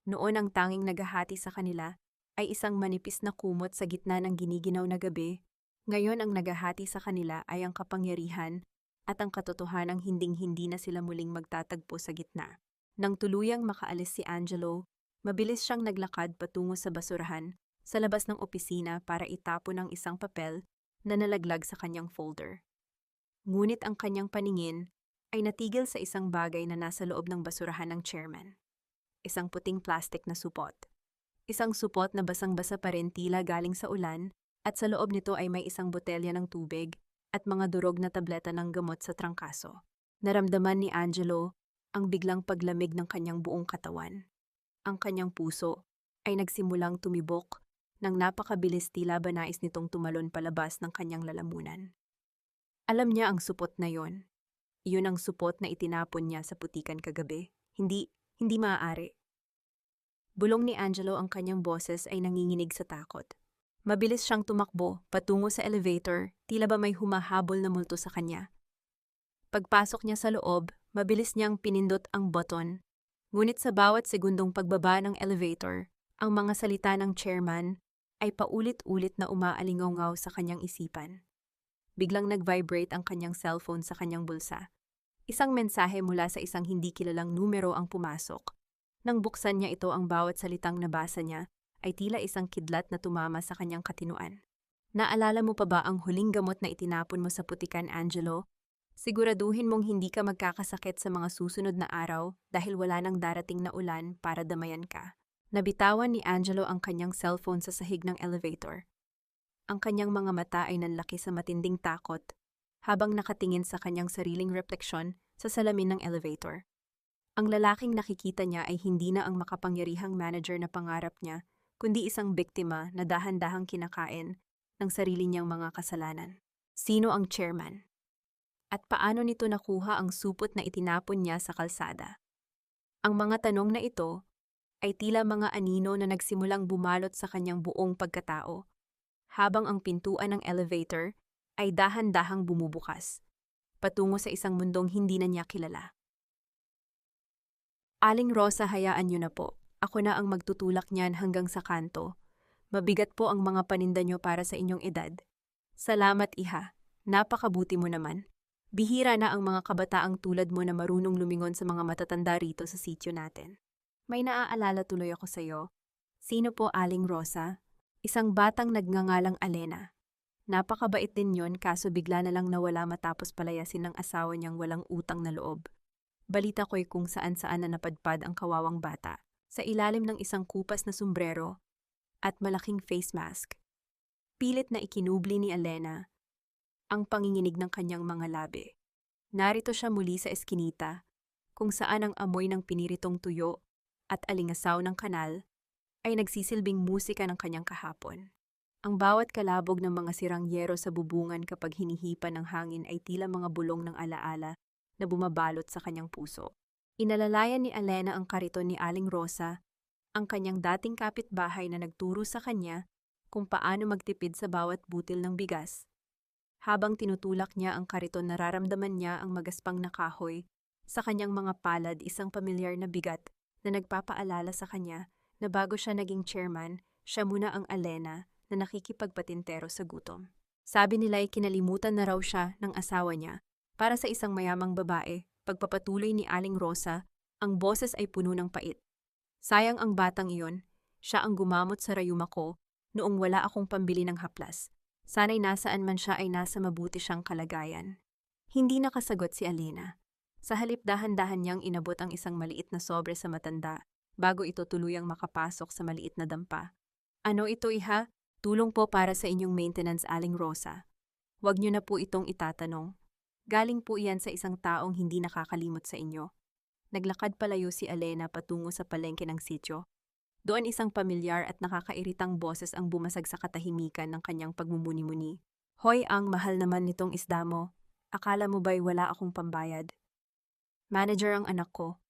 Noon ang tanging naghahati sa kanila ay isang manipis na kumot sa gitna ng giniginaw na gabi. Ngayon ang naghahati sa kanila ay ang kapangyarihan at ang katotohanang hinding-hindi na sila muling magtatagpo sa gitna. Nang tuluyang makaalis si Angelo, mabilis siyang naglakad patungo sa basurahan sa labas ng opisina para itapon ang isang papel na nalaglag sa kanyang folder. Ngunit ang kanyang paningin ay natigil sa isang bagay na nasa loob ng basurahan ng chairman. Isang puting plastic na supot. Isang supot na basang-basa pa rin, tila galing sa ulan, at sa loob nito ay may isang botelya ng tubig at mga durog na tableta ng gamot sa trangkaso. Naramdaman ni Angelo ang biglang paglamig ng kanyang buong katawan. Ang kanyang puso ay nagsimulang tumibok nang napakabilis, tila ba nais nitong tumalon palabas ng kanyang lalamunan. Alam niya ang supot na yon. Iyon ang supot na itinapon niya sa putikan kagabi. Hindi maaari. Bulong ni Angelo, ang kanyang boses ay nanginginig sa takot. Mabilis siyang tumakbo patungo sa elevator, tila ba may humahabol na multo sa kanya. Pagpasok niya sa loob, mabilis niyang pinindot ang button. Ngunit sa bawat segundong pagbaba ng elevator, ang mga salita ng chairman ay paulit-ulit na umaalingaw sa kanyang isipan. Biglang nag-vibrate ang kanyang cellphone sa kanyang bulsa. Isang mensahe mula sa isang hindi kilalang numero ang pumasok. Nang buksan niya ito, ang bawat salitang nabasa niya ay tila isang kidlat na tumama sa kanyang katinuan. Naalala mo pa ba ang huling gamot na itinapon mo sa putikan, Angelo? Siguraduhin mong hindi ka magkakasakit sa mga susunod na araw dahil wala nang darating na ulan para damayan ka. Nabitawan ni Angelo ang kanyang cellphone sa sahig ng elevator. Ang kanyang mga mata ay nanlaki sa matinding takot habang nakatingin sa kanyang sariling refleksyon sa salamin ng elevator. Ang lalaking nakikita niya ay hindi na ang makapangyarihang manager na pangarap niya, kundi isang biktima na dahan-dahang kinakain ng sarili niyang mga kasalanan. Sino ang chairman? At paano nito nakuha ang supot na itinapon niya sa kalsada? Ang mga tanong na ito ay tila mga anino na nagsimulang bumalot sa kanyang buong pagkatao, habang ang pintuan ng elevator ay dahan-dahang bumubukas, patungo sa isang mundong hindi na niya kilala. Aling Rosa, hayaan niyo na po. Ako na ang magtutulak niyan hanggang sa kanto. Mabigat po ang mga paninda niyo para sa inyong edad. Salamat, iha. Napakabuti mo naman. Bihira na ang mga kabataang tulad mo na marunong lumingon sa mga matatanda rito sa sitio natin. May naaalala tuloy ako sa iyo. Sino po, Aling Rosa? Isang batang nagngangalang Elena. Napakabait din yon, kaso bigla na lang nawala matapos palayasin ng asawa niyang walang utang na loob. Balita ko'y kung saan-saan na napadpad ang kawawang bata, sa ilalim ng isang kupas na sombrero at malaking face mask. Pilit na ikinubli ni Elena ang panginginig ng kanyang mga labi. Narito siya muli sa eskinita, kung saan ang amoy ng piniritong tuyo at alingasaw ng kanal ay nagsisilbing musika ng kanyang kahapon. Ang bawat kalabog ng mga sirang yero sa bubungan kapag hinihipan ng hangin ay tila mga bulong ng alaala na bumabalot sa kanyang puso. Inalalayan ni Elena ang kariton ni Aling Rosa, ang kanyang dating kapitbahay na nagturo sa kanya kung paano magtipid sa bawat butil ng bigas. Habang tinutulak niya ang kariton, nararamdaman niya ang magaspang na kahoy sa kanyang mga palad, isang pamilyar na bigat na nagpapaalala sa kanya na bago siya naging chairman, siya muna ang Elena na nakikipagpatintero sa gutom. Sabi nila ay kinalimutan na raw siya ng asawa niya para sa isang mayamang babae. Pagpapatuloy ni Aling Rosa, ang boses ay puno ng pait. Sayang ang batang iyon, siya ang gumamot sa rayuma ko noong wala akong pambili ng haplas. Sana'y nasaan man siya ay nasa mabuti siyang kalagayan. Hindi nakasagot si Elena. Sa halip dahan-dahan niyang inabot ang isang maliit na sobre sa matanda bago ito tuluyang makapasok sa maliit na dampa. Ano ito, iha? Tulong po para sa inyong maintenance, Aling Rosa. Huwag niyo na po itong itatanong. Galing po iyan sa isang taong hindi nakakalimot sa inyo. Naglakad palayo si Elena patungo sa palengke ng sityo. Doon isang pamilyar at nakakairitang boses ang bumasag sa katahimikan ng kanyang pagmumuni-muni. Hoy, ang mahal naman nitong isda mo. Akala mo ba'y wala akong pambayad? Manager ang anak ko.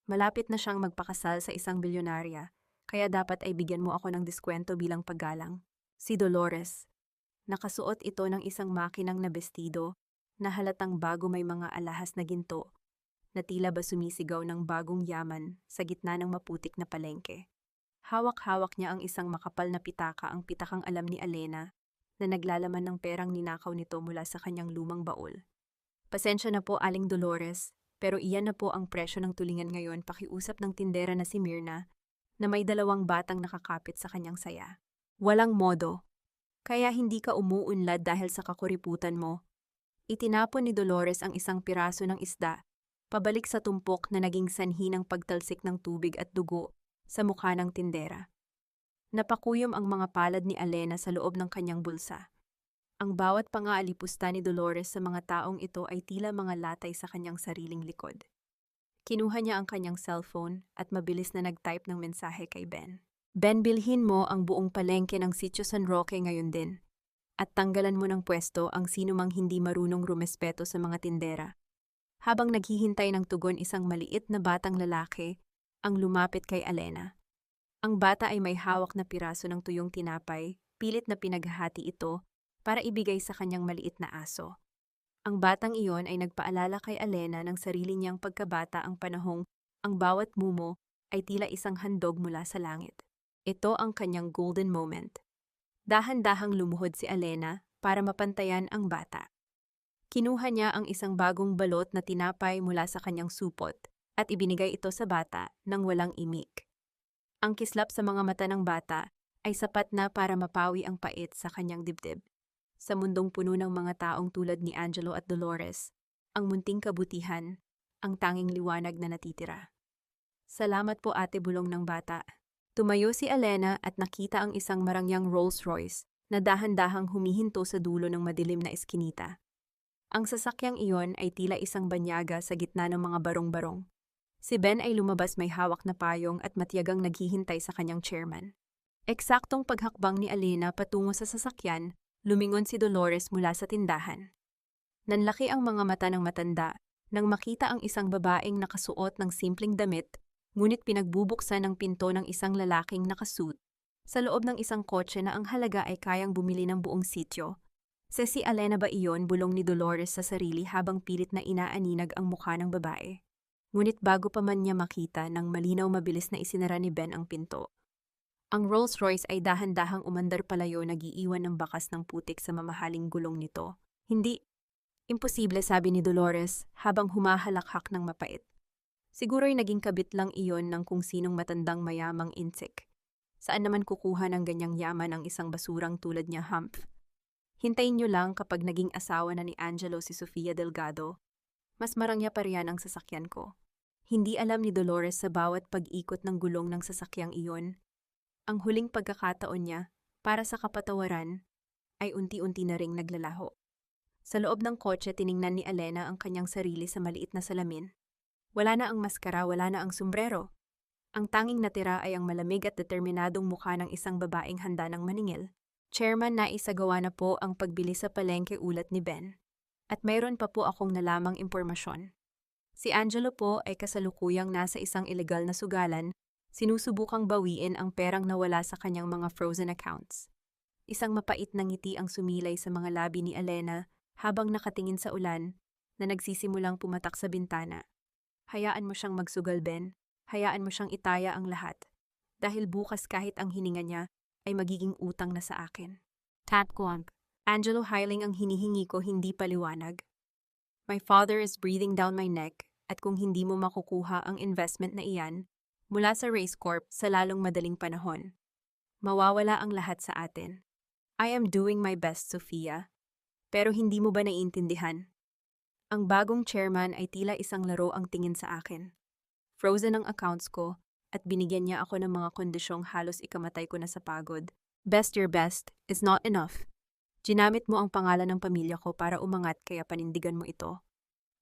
Malapit na siyang magpakasal sa isang bilyonarya, kaya dapat ay bigyan mo ako ng diskwento bilang paggalang. Si Dolores. Nakasuot ito ng isang makinang na bestido na halatang bago, may mga alahas na ginto na tila ba sumisigaw ng bagong yaman sa gitna ng maputik na palengke. Hawak-hawak niya ang isang makapal na pitaka, ang pitakang alam ni Elena na naglalaman ng perang ninakaw nito mula sa kanyang lumang baul. Pasensya na po, Aling Dolores, pero iyan na po ang presyo ng tulingan ngayon, pakiusap ng tindera na si Mirna na may 2 batang nakakapit sa kanyang saya. Walang modo. Kaya hindi ka umuunlad dahil sa kakuriputan mo. Itinapon ni Dolores ang isang piraso ng isda, pabalik sa tumpok na naging sanhi ng pagtalsik ng tubig at dugo sa mukha ng tindera. Napakuyom ang mga palad ni Elena sa loob ng kanyang bulsa. Ang bawat pangaalipusta ni Dolores sa mga taong ito ay tila mga latay sa kanyang sariling likod. Kinuha niya ang kanyang cellphone at mabilis na nag-type ng mensahe kay Ben. Ben, bilhin mo ang buong palengke ng Sitio San Roque ngayon din. At tanggalan mo ng pwesto ang sinumang hindi marunong rumespeto sa mga tindera. Habang naghihintay ng tugon, isang maliit na batang lalaki ang lumapit kay Elena. Ang bata ay may hawak na piraso ng tuyong tinapay, pilit na pinaghahati ito para ibigay sa kanyang maliit na aso. Ang batang iyon ay nagpaalala kay Elena ng sarili niyang pagkabata, ang panahong ang bawat mumo ay tila isang handog mula sa langit. Ito ang kanyang golden moment. Dahan-dahang lumuhod si Elena para mapantayan ang bata. Kinuha niya ang isang bagong balot na tinapay mula sa kanyang supot at ibinigay ito sa bata nang walang imik. Ang kislap sa mga mata ng bata ay sapat na para mapawi ang pait sa kanyang dibdib. Sa mundong puno ng mga taong tulad ni Angelo at Dolores, ang munting kabutihan, ang tanging liwanag na natitira. Salamat po, ate, bulong ng bata. Tumayo si Elena at nakita ang isang marangyang Rolls Royce na dahan-dahang humihinto sa dulo ng madilim na eskinita. Ang sasakyang iyon ay tila isang banyaga sa gitna ng mga barong-barong. Si Ben ay lumabas, may hawak na payong at matiyagang naghihintay sa kanyang chairman. Eksaktong paghakbang ni Elena patungo sa sasakyan, lumingon si Dolores mula sa tindahan. Nanlaki ang mga mata ng matanda nang makita ang isang babaeng nakasuot ng simpleng damit, ngunit pinagbubuksan ng pinto ng isang lalaking nakasuit sa loob ng isang kotse na ang halaga ay kayang bumili ng buong sityo. Si Elena ba iyon, bulong ni Dolores sa sarili habang pilit na inaaninag ang mukha ng babae. Ngunit bago pa man niya makita, nang malinaw, mabilis na isinara ni Ben ang pinto. Ang Rolls Royce ay dahan-dahang umandar palayo, nag-iiwan ng bakas ng putik sa mamahaling gulong nito. Hindi. Imposible, sabi ni Dolores habang humahalakhak ng mapait. Siguro'y naging kabit lang iyon ng kung sinong matandang mayamang insik. Saan naman kukuha ng ganyang yaman ang isang basurang tulad niya, Humph? Hintayin niyo lang, kapag naging asawa na ni Angelo si Sofia Delgado, mas marangya pa riyan ang sasakyan ko. Hindi alam ni Dolores sa bawat pag-ikot ng gulong ng sasakyang iyon. Ang huling pagkakataon niya, para sa kapatawaran, ay unti-unti na ring naglalaho. Sa loob ng kotse, tiningnan ni Elena ang kanyang sarili sa maliit na salamin. Wala na ang maskara, wala na ang sombrero. Ang tanging natira ay ang malamig at determinadong mukha ng isang babaeng handa ng maningil. Chairman, naisagawa na po ang pagbili sa palengke ulat ni Ben. At mayroon pa po akong nalamang impormasyon. Si Angelo po ay kasalukuyang nasa isang ilegal na sugalan, sinusubukang bawiin ang perang nawala sa kanyang mga frozen accounts. Isang mapait na ngiti ang sumilay sa mga labi ni Elena habang nakatingin sa ulan na nagsisimulang pumatak sa bintana. Hayaan mo siyang magsugal, Ben. Hayaan mo siyang itaya ang lahat. Dahil bukas kahit ang hininga niya ay magiging utang na sa akin. Tatkwang. Angelo, hiling ang hinihingi ko, hindi paliwanag. My father is breathing down my neck at kung hindi mo makukuha ang investment na iyan mula sa Race Corp sa lalong madaling panahon, mawawala ang lahat sa atin. I am doing my best, Sofia. Pero hindi mo ba naiintindihan? Ang bagong chairman ay tila isang laro ang tingin sa akin. Frozen ang accounts ko at binigyan niya ako ng mga kondisyong halos ikamatay ko na sa pagod. Best your best is not enough. Ginamit mo ang pangalan ng pamilya ko para umangat kaya panindigan mo ito.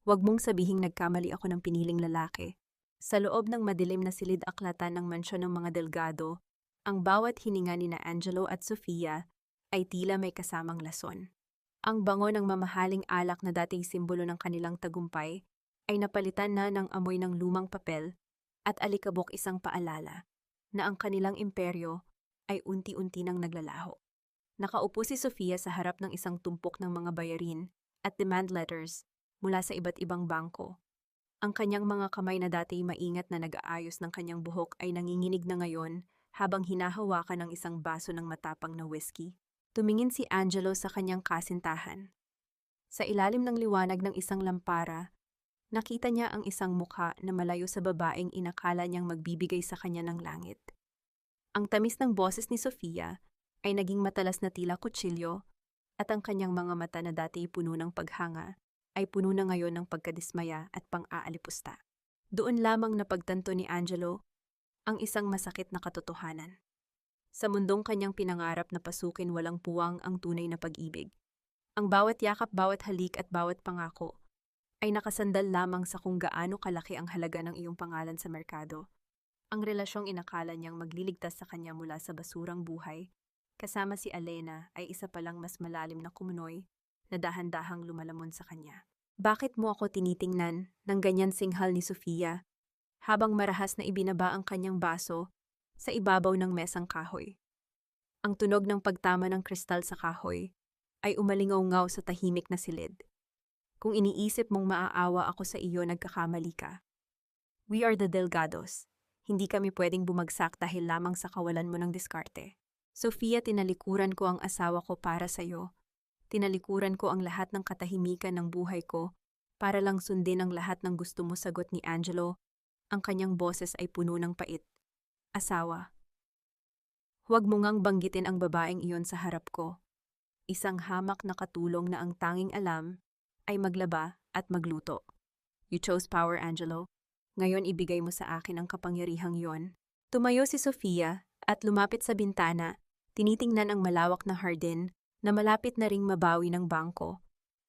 Huwag mong sabihing nagkamali ako ng piniling lalaki. Sa loob ng madilim na silid-aklatan ng mansyon ng mga Delgado, ang bawat hininga ni na Angelo at Sofia ay tila may kasamang lason. Ang bango ng mamahaling alak na dating simbolo ng kanilang tagumpay ay napalitan na ng amoy ng lumang papel at alikabok, isang paalala na ang kanilang imperyo ay unti-unti nang naglalaho. Nakaupo si Sofia sa harap ng isang tumpok ng mga bayarin at demand letters mula sa iba't ibang bangko. Ang kanyang mga kamay na dati maingat na nag-aayos ng kanyang buhok ay nanginginig na ngayon habang hinahawakan ng isang baso ng matapang na whiskey. Tumingin si Angelo sa kanyang kasintahan. Sa ilalim ng liwanag ng isang lampara, nakita niya ang isang mukha na malayo sa babaeng inakala niyang magbibigay sa kanya ng langit. Ang tamis ng boses ni Sofia ay naging matalas na tila kutsilyo at ang kanyang mga mata na dati puno ng paghanga ay puno na ngayon ng pagkadismaya at pang-aalipusta. Doon lamang napagtanto ni Angelo ang isang masakit na katotohanan. Sa mundong kanyang pinangarap na pasukin, walang puwang ang tunay na pag-ibig. Ang bawat yakap, bawat halik at bawat pangako ay nakasandal lamang sa kung gaano kalaki ang halaga ng iyong pangalan sa merkado. Ang relasyong inakala niyang magliligtas sa kanya mula sa basurang buhay, kasama si Elena, ay isa palang mas malalim na kumunoy na dahan-dahang lumalamon sa kanya. Bakit mo ako tinitingnan ng ganyan, singhal ni Sofia, habang marahas na ibinaba ang kanyang baso sa ibabaw ng mesang kahoy. Ang tunog ng pagtama ng kristal sa kahoy ay umalingaw-ngaw sa tahimik na silid. Kung iniisip mong maaawa ako sa iyo, nagkakamali ka. We are the Delgados. Hindi kami pwedeng bumagsak dahil lamang sa kawalan mo ng diskarte. Sofia, tinalikuran ko ang asawa ko para sa iyo. Tinalikuran ko ang lahat ng katahimikan ng buhay ko para lang sundin ang lahat ng gusto mo, sagot ni Angelo. Ang kanyang boses ay puno ng pait. Asawa. Huwag mo ngang banggitin ang babaeng iyon sa harap ko. Isang hamak na katulong na ang tanging alam ay maglaba at magluto. You chose power, Angelo. Ngayon ibigay mo sa akin ang kapangyarihang yon. Tumayo si Sofia at lumapit sa bintana, tinitingnan ang malawak na hardin na malapit na ring mabawi ng bangko.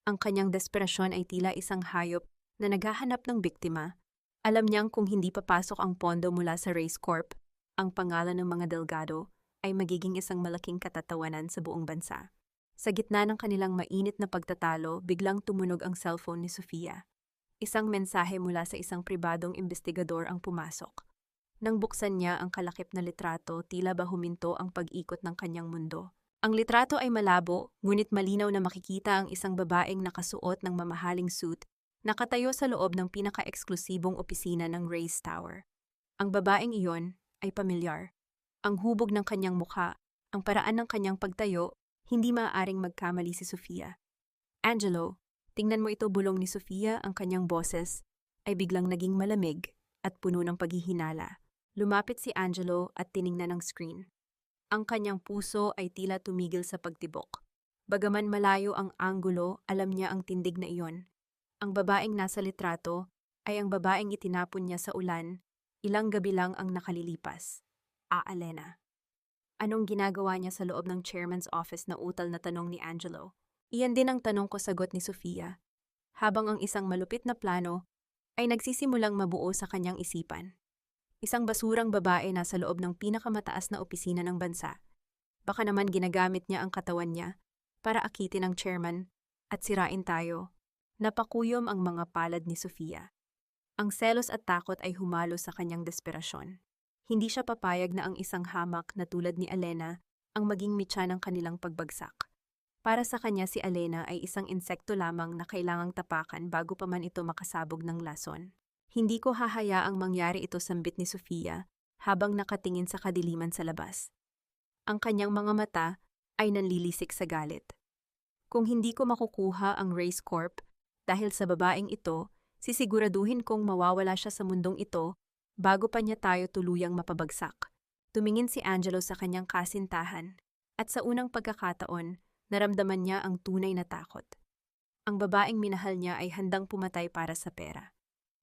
Ang kanyang desperasyon ay tila isang hayop na naghahanap ng biktima. Alam niyang kung hindi papasok ang pondo mula sa Race Corp, ang pangalan ng mga Delgado ay magiging isang malaking katatawanan sa buong bansa. Sa gitna ng kanilang mainit na pagtatalo, biglang tumunog ang cellphone ni Sofia. Isang mensahe mula sa isang pribadong investigador ang pumasok. Nang buksan niya ang kalakip na litrato, tila ba huminto ang pag-ikot ng kanyang mundo. Ang litrato ay malabo, ngunit malinaw na makikita ang isang babaeng nakasuot ng mamahaling suit, nakatayo sa loob ng pinaka-eksklusibong opisina ng Race Tower. Ang babaeng iyon ay pamilyar. Ang hubog ng kanyang mukha, ang paraan ng kanyang pagtayo, hindi maaaring magkamali si Sofia. Angelo, tingnan mo ito, bulong ni Sofia, ang kanyang boses ay biglang naging malamig at puno ng paghihinala. Lumapit si Angelo at tiningnan ang screen. Ang kanyang puso ay tila tumigil sa pagtibok. Bagaman malayo ang anggulo, alam niya ang tindig na iyon. Ang babaeng nasa litrato ay ang babaeng itinapon niya sa ulan, ilang gabi lang ang nakalilipas. Elena. Anong ginagawa niya sa loob ng chairman's office na utal na tanong ni Angelo? Iyan din ang tanong ko sagot ni Sofia, habang ang isang malupit na plano ay nagsisimulang mabuo sa kanyang isipan. Isang basurang babae nasa loob ng pinakamataas na opisina ng bansa. Baka naman ginagamit niya ang katawan niya para akitin ang chairman at sirain tayo. Napakuyom ang mga palad ni Sofia. Ang selos at takot ay humalo sa kanyang desperasyon. Hindi siya papayag na ang isang hamak na tulad ni Elena ang maging mitya ng kanilang pagbagsak. Para sa kanya si Elena ay isang insekto lamang na kailangang tapakan bago pa man ito makasabog ng lason. Hindi ko hahayaang mangyari ito sambit ni Sofia habang nakatingin sa kadiliman sa labas. Ang kanyang mga mata ay nanlilisik sa galit. Kung hindi ko makukuha ang Race Corp dahil sa babaeng ito, sisiguraduhin kong mawawala siya sa mundong ito bago pa niya tayo tuluyang mapabagsak. Tumingin si Angelo sa kanyang kasintahan at sa unang pagkakataon, naramdaman niya ang tunay na takot. Ang babaeng minahal niya ay handang pumatay para sa pera.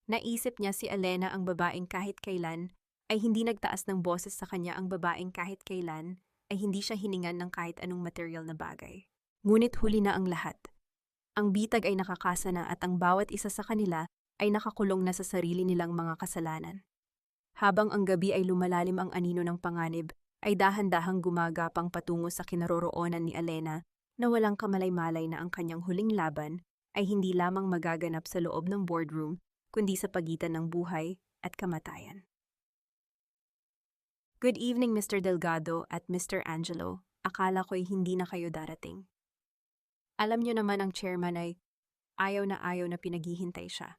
Naisip niya si Elena ang babaeng kahit kailan ay hindi nagtaas ng boses sa kanya ang babaeng kahit kailan ay hindi siya hiningan ng kahit anong material na bagay. Ngunit huli na ang lahat. Ang bitag ay nakakasa na at ang bawat isa sa kanila ay nakakulong na sa sarili nilang mga kasalanan. Habang ang gabi ay lumalalim ang anino ng panganib, ay dahan-dahang gumagapang patungo sa kinaroroonan ni Elena na walang kamalay-malay na ang kanyang huling laban ay hindi lamang magaganap sa loob ng boardroom, kundi sa pagitan ng buhay at kamatayan. Good evening, Mr. Delgado at Mr. Angelo. Akala ko'y hindi na kayo darating. Alam niyo naman ang chairman ay ayaw na pinaghihintay siya.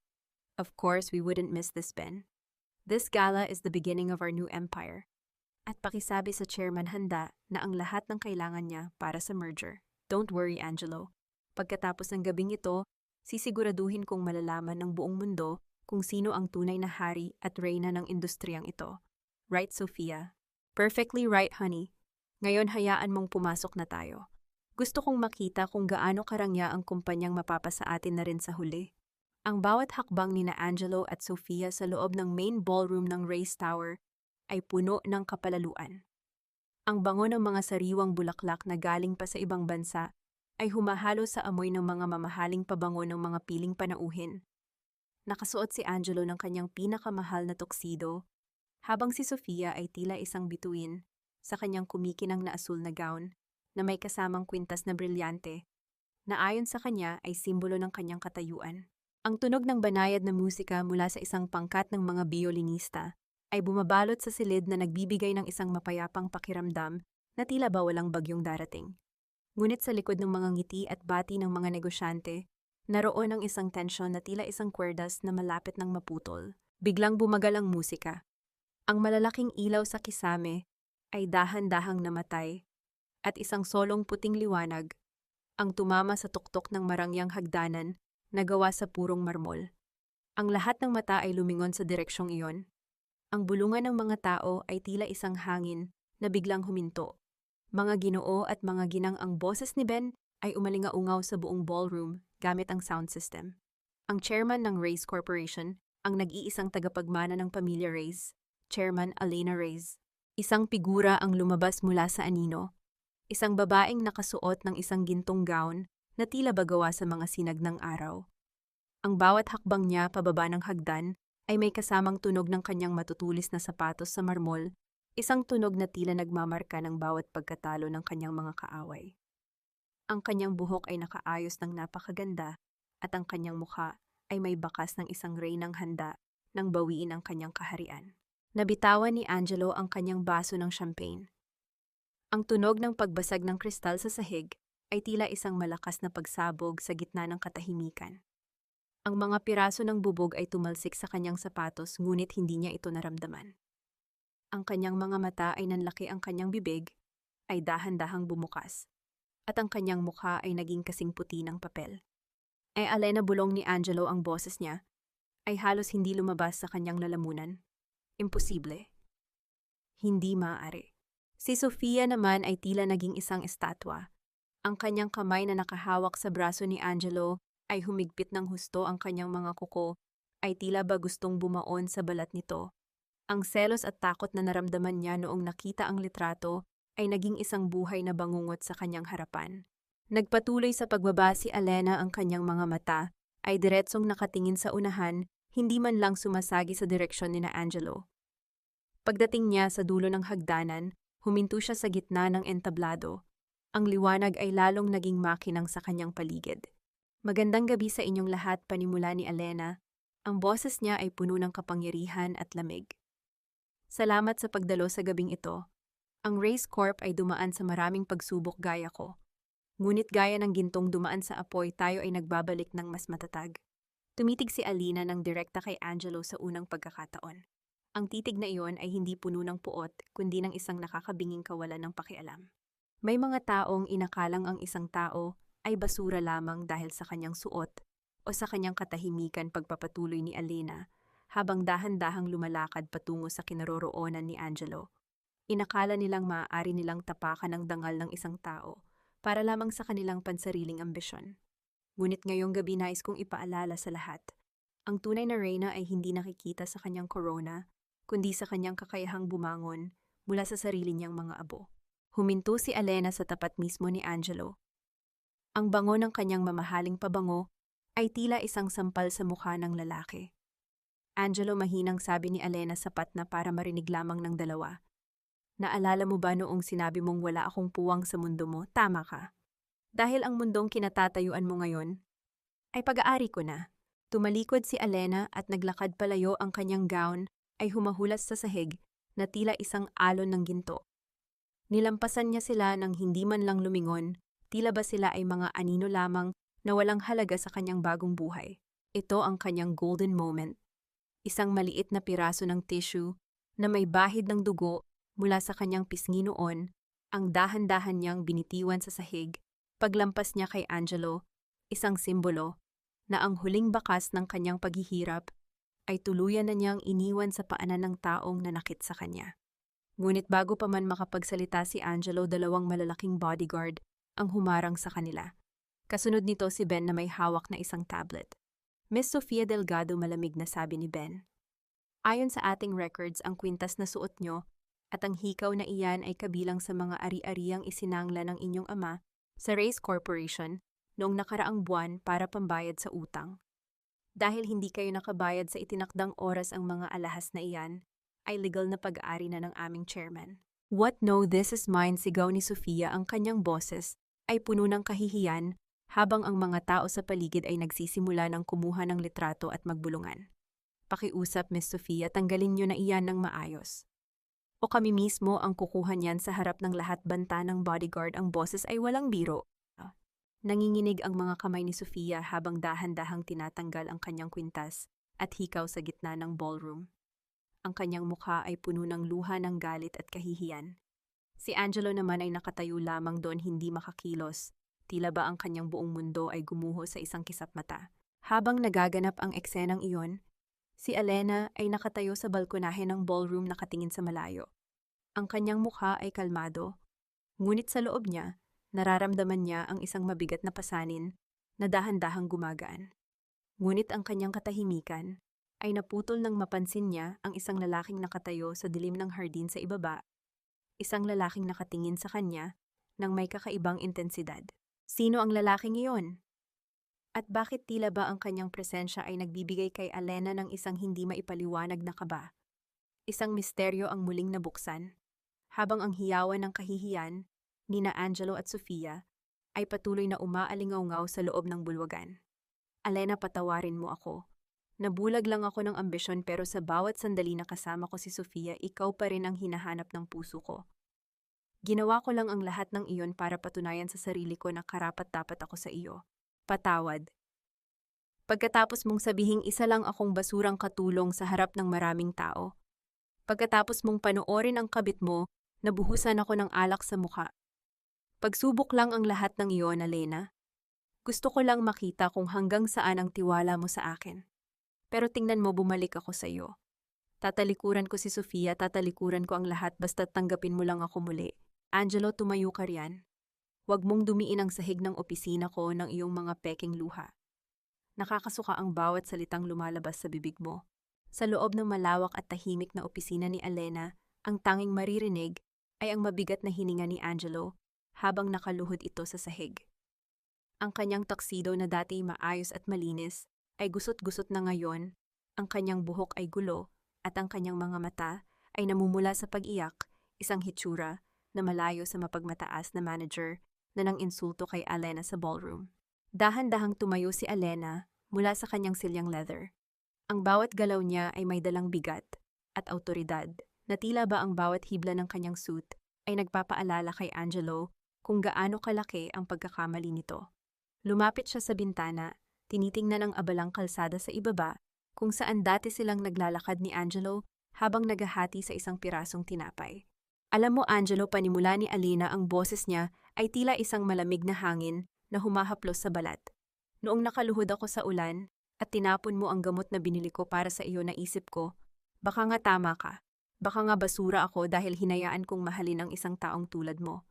Of course, we wouldn't miss this, Ben. This gala is the beginning of our new empire. At pakisabi sa chairman handa na ang lahat ng kailangan niya para sa merger. Don't worry, Angelo. Pagkatapos ng gabing ito, sisiguraduhin kong malalaman ng buong mundo kung sino ang tunay na hari at reyna ng industriyang ito. Right, Sofia? Perfectly right, honey. Ngayon hayaan mong pumasok na tayo. Gusto kong makita kung gaano karangya ang kumpanyang mapapasa atin na rin sa huli. Ang bawat hakbang ni na Angelo at Sofia sa loob ng main ballroom ng Race Tower ay puno ng kapalaluan. Ang bango ng mga sariwang bulaklak na galing pa sa ibang bansa ay humahalo sa amoy ng mga mamahaling pabango ng mga piling panauhin. Nakasuot si Angelo ng kanyang pinakamahal na tuxedo, habang si Sofia ay tila isang bituin sa kanyang kumikinang na asul na gown na may kasamang kwintas na brilyante, na ayon sa kanya ay simbolo ng kanyang katayuan. Ang tunog ng banayad na musika mula sa isang pangkat ng mga biolinista ay bumabalot sa silid na nagbibigay ng isang mapayapang pakiramdam na tila ba walang bagyong darating. Ngunit sa likod ng mga ngiti at bati ng mga negosyante, naroon ang isang tensyon na tila isang kwerdas na malapit ng maputol. Biglang bumagal ang musika. Ang malalaking ilaw sa kisame ay dahan-dahang namatay at isang solong puting liwanag ang tumama sa tuktok ng marangyang hagdanan na gawa sa purong marmol. Ang lahat ng mata ay lumingon sa direksyong iyon. Ang bulungan ng mga tao ay tila isang hangin na biglang huminto. Mga Ginoo at mga ginang, ang boses ni Ben ay umalingaungaw sa buong ballroom gamit ang sound system. Ang chairman ng Reyes Corporation, ang nag-iisang tagapagmana ng pamilya Reyes, Chairman Elena Reyes. Isang figura ang lumabas mula sa anino. Isang babaeng nakasuot ng isang gintong gown na tila ba gawa sa mga sinag ng araw. Ang bawat hakbang niya pababa ng hagdan ay may kasamang tunog ng kanyang matutulis na sapatos sa marmol, isang tunog na tila nagmamarka ng bawat pagkatalo ng kanyang mga kaaway. Ang kanyang buhok ay nakaayos ng napakaganda at ang kanyang mukha ay may bakas ng isang reynang handa nang bawiin ang kanyang kaharian. Nabitawan ni Angelo ang kanyang baso ng champagne. Ang tunog ng pagbasag ng kristal sa sahig ay tila isang malakas na pagsabog sa gitna ng katahimikan. Ang mga piraso ng bubog ay tumalsik sa kanyang sapatos, ngunit hindi niya ito naramdaman. Ang kanyang mga mata ay nanlaki, ang kanyang bibig ay dahan-dahang bumukas, at ang kanyang mukha ay naging kasing puti ng papel. Elena, bulong ni Angelo, ang boses niya ay halos hindi lumabas sa kanyang lalamunan. Imposible. Hindi maaari. Si Sofia naman ay tila naging isang estatwa. Ang kanyang kamay na nakahawak sa braso ni Angelo ay humigpit ng husto, ang kanyang mga kuko ay tila ba gustong bumaon sa balat nito. Ang selos at takot na naramdaman niya noong nakita ang litrato ay naging isang buhay na bangungot sa kanyang harapan. Nagpatuloy sa pagbaba si Alena, ang kanyang mga mata ay diretsong nakatingin sa unahan, hindi man lang sumasagi sa direksyon ni Angelo. Pagdating niya sa dulo ng hagdanan, huminto siya sa gitna ng entablado. Ang liwanag ay lalong naging makinang sa kanyang paligid. Magandang gabi sa inyong lahat, panimula ni Alena. Ang boses niya ay puno ng kapangyarihan at lamig. Salamat sa pagdalo sa gabing ito. Ang Race Corp ay dumaan sa maraming pagsubok gaya ko. Ngunit gaya ng gintong dumaan sa apoy, tayo ay nagbabalik ng mas matatag. Tumitig si Alina ng direkta kay Angelo sa unang pagkakataon. Ang titig na iyon ay hindi puno ng puot, kundi ng isang nakakabinging kawalan ng pakialam. May mga taong inakalang ang isang tao ay basura lamang dahil sa kanyang suot o sa kanyang katahimikan. Pagpapatuloy ni Alina habang dahan-dahang lumalakad patungo sa kinaroroonan ni Angelo. Inakala nilang maaari nilang tapakan ang dangal ng isang tao para lamang sa kanilang pansariling ambisyon. Ngunit ngayong gabi nais kong ipaalala sa lahat, ang tunay na reyna ay hindi nakikita sa kanyang corona, kundi sa kanyang kakayahang bumangon mula sa sarili niyang mga abo. Huminto si Alena sa tapat mismo ni Angelo. Ang bango ng kanyang mamahaling pabango ay tila isang sampal sa mukha ng lalaki. Angelo, mahinang sabi ni Alena, sapat na para marinig lamang ng dalawa. Naalala mo ba noong sinabi mong wala akong puwang sa mundo mo? Tama ka. Dahil ang mundong kinatatayuan mo ngayon ay pag-aari ko na. Tumalikod si Alena at naglakad palayo. Ang kanyang gown ay humahulas sa sahig na tila isang alon ng ginto. Nilampasan niya sila nang hindi man lang lumingon, tila ba sila ay mga anino lamang na walang halaga sa kanyang bagong buhay. Ito ang kanyang golden moment. Isang maliit na piraso ng tissue na may bahid ng dugo mula sa kanyang pisngi noon, ang dahan-dahan niyang binitiwan sa sahig. Paglampas niya kay Angelo, isang simbolo na ang huling bakas ng kanyang paghihirap ay tuluyan na niyang iniwan sa paanan ng taong nanakit sa kanya. Ngunit bago pa man makapagsalita si Angelo, dalawang malalaking bodyguard ang humarang sa kanila. Kasunod nito si Ben na may hawak na isang tablet. Miss Sofia Delgado, malamig na sabi ni Ben. Ayon sa ating records, ang kwintas na suot nyo at ang hikaw na iyan ay kabilang sa mga ari-ariang isinangla ng inyong ama sa Race Corporation noong nakaraang buwan para pambayad sa utang. Dahil hindi kayo nakabayad sa itinakdang oras, ang mga alahas na iyan ay legal na pag-aari na ng aming chairman. What? No, this is mine, sigaw ni Sofia. Ang kanyang boses ay puno ng kahihiyan habang ang mga tao sa paligid ay nagsisimula ng kumuha ng litrato at magbulungan. Pakiusap, Miss Sofia, tanggalin niyo na iyan ng maayos. O kami mismo ang kukuha niyan sa harap ng lahat. Banta ng bodyguard. Ang boses ay walang biro. Nanginginig ang mga kamay ni Sofia habang dahan-dahang tinatanggal ang kanyang kwintas at hikaw sa gitna ng ballroom. Ang kanyang mukha ay puno ng luha ng galit at kahihiyan. Si Angelo naman ay nakatayo lamang doon, hindi makakilos. Tila ba ang kanyang buong mundo ay gumuho sa isang kisap mata. Habang nagaganap ang eksenang iyon, si Alena ay nakatayo sa balkonahe ng ballroom, nakatingin sa malayo. Ang kanyang mukha ay kalmado, ngunit sa loob niya, nararamdaman niya ang isang mabigat na pasanin na dahan-dahang gumagaan. Ngunit ang kanyang katahimikan ay naputol nang mapansin niya ang isang lalaking nakatayo sa dilim ng hardin sa ibaba, isang lalaking nakatingin sa kanya ng may kakaibang intensidad. Sino ang lalaking iyon? At bakit tila ba ang kanyang presensya ay nagbibigay kay Alena ng isang hindi maipaliwanag na kaba? Isang misteryo ang muling nabuksan, habang ang hiyawan ng kahihiyan nina Angelo at Sofia ay patuloy na umaalingaw-ngaw sa loob ng bulwagan. Alena, patawarin mo ako. Nabulag lang ako ng ambisyon, pero sa bawat sandali na kasama ko si Sofia, ikaw pa rin ang hinahanap ng puso ko. Ginawa ko lang ang lahat ng iyon para patunayan sa sarili ko na karapat-dapat ako sa iyo. Patawad. Pagkatapos mong sabihing isa lang akong basurang katulong sa harap ng maraming tao. Pagkatapos mong panoorin ang kabit mo, nabuhusan ako ng alak sa mukha. Pagsubok lang ang lahat ng iyon, Alena. Gusto ko lang makita kung hanggang saan ang tiwala mo sa akin. Pero tingnan mo, bumalik ako sa iyo. Tatalikuran ko si Sofia, tatalikuran ko ang lahat, basta tanggapin mo lang ako muli. Angelo, tumayo ka riyan. Huwag mong dumiin ang sahig ng opisina ko ng iyong mga peking luha. Nakakasuka ang bawat salitang lumalabas sa bibig mo. Sa loob ng malawak at tahimik na opisina ni Elena, ang tanging maririnig ay ang mabigat na hininga ni Angelo habang nakaluhod ito sa sahig. Ang kanyang tuxedo na dati maayos at malinis ay gusot-gusot na ngayon, ang kanyang buhok ay gulo at ang kanyang mga mata ay namumula sa pag-iyak, isang hitsura na malayo sa mapagmataas na manager na nang insulto kay Elena sa ballroom. Dahan-dahang tumayo si Elena mula sa kanyang silyang leather. Ang bawat galaw niya ay may dalang bigat at awtoridad na tila ba ang bawat hibla ng kanyang suit ay nagpapaalala kay Angelo kung gaano kalaki ang pagkakamali nito. Lumapit siya sa bintana, tinitingnan ang abalang kalsada sa ibaba kung saan dati silang naglalakad ni Angelo habang naghahati sa isang pirasong tinapay. Alam mo Angelo, panimula ni Alina, ang boses niya ay tila isang malamig na hangin na humahaplos sa balat. Noong nakaluhod ako sa ulan at tinapon mo ang gamot na binili ko para sa iyo, naisip ko, baka nga tama ka. Baka nga basura ako dahil hinayaan kong mahalin ang isang taong tulad mo.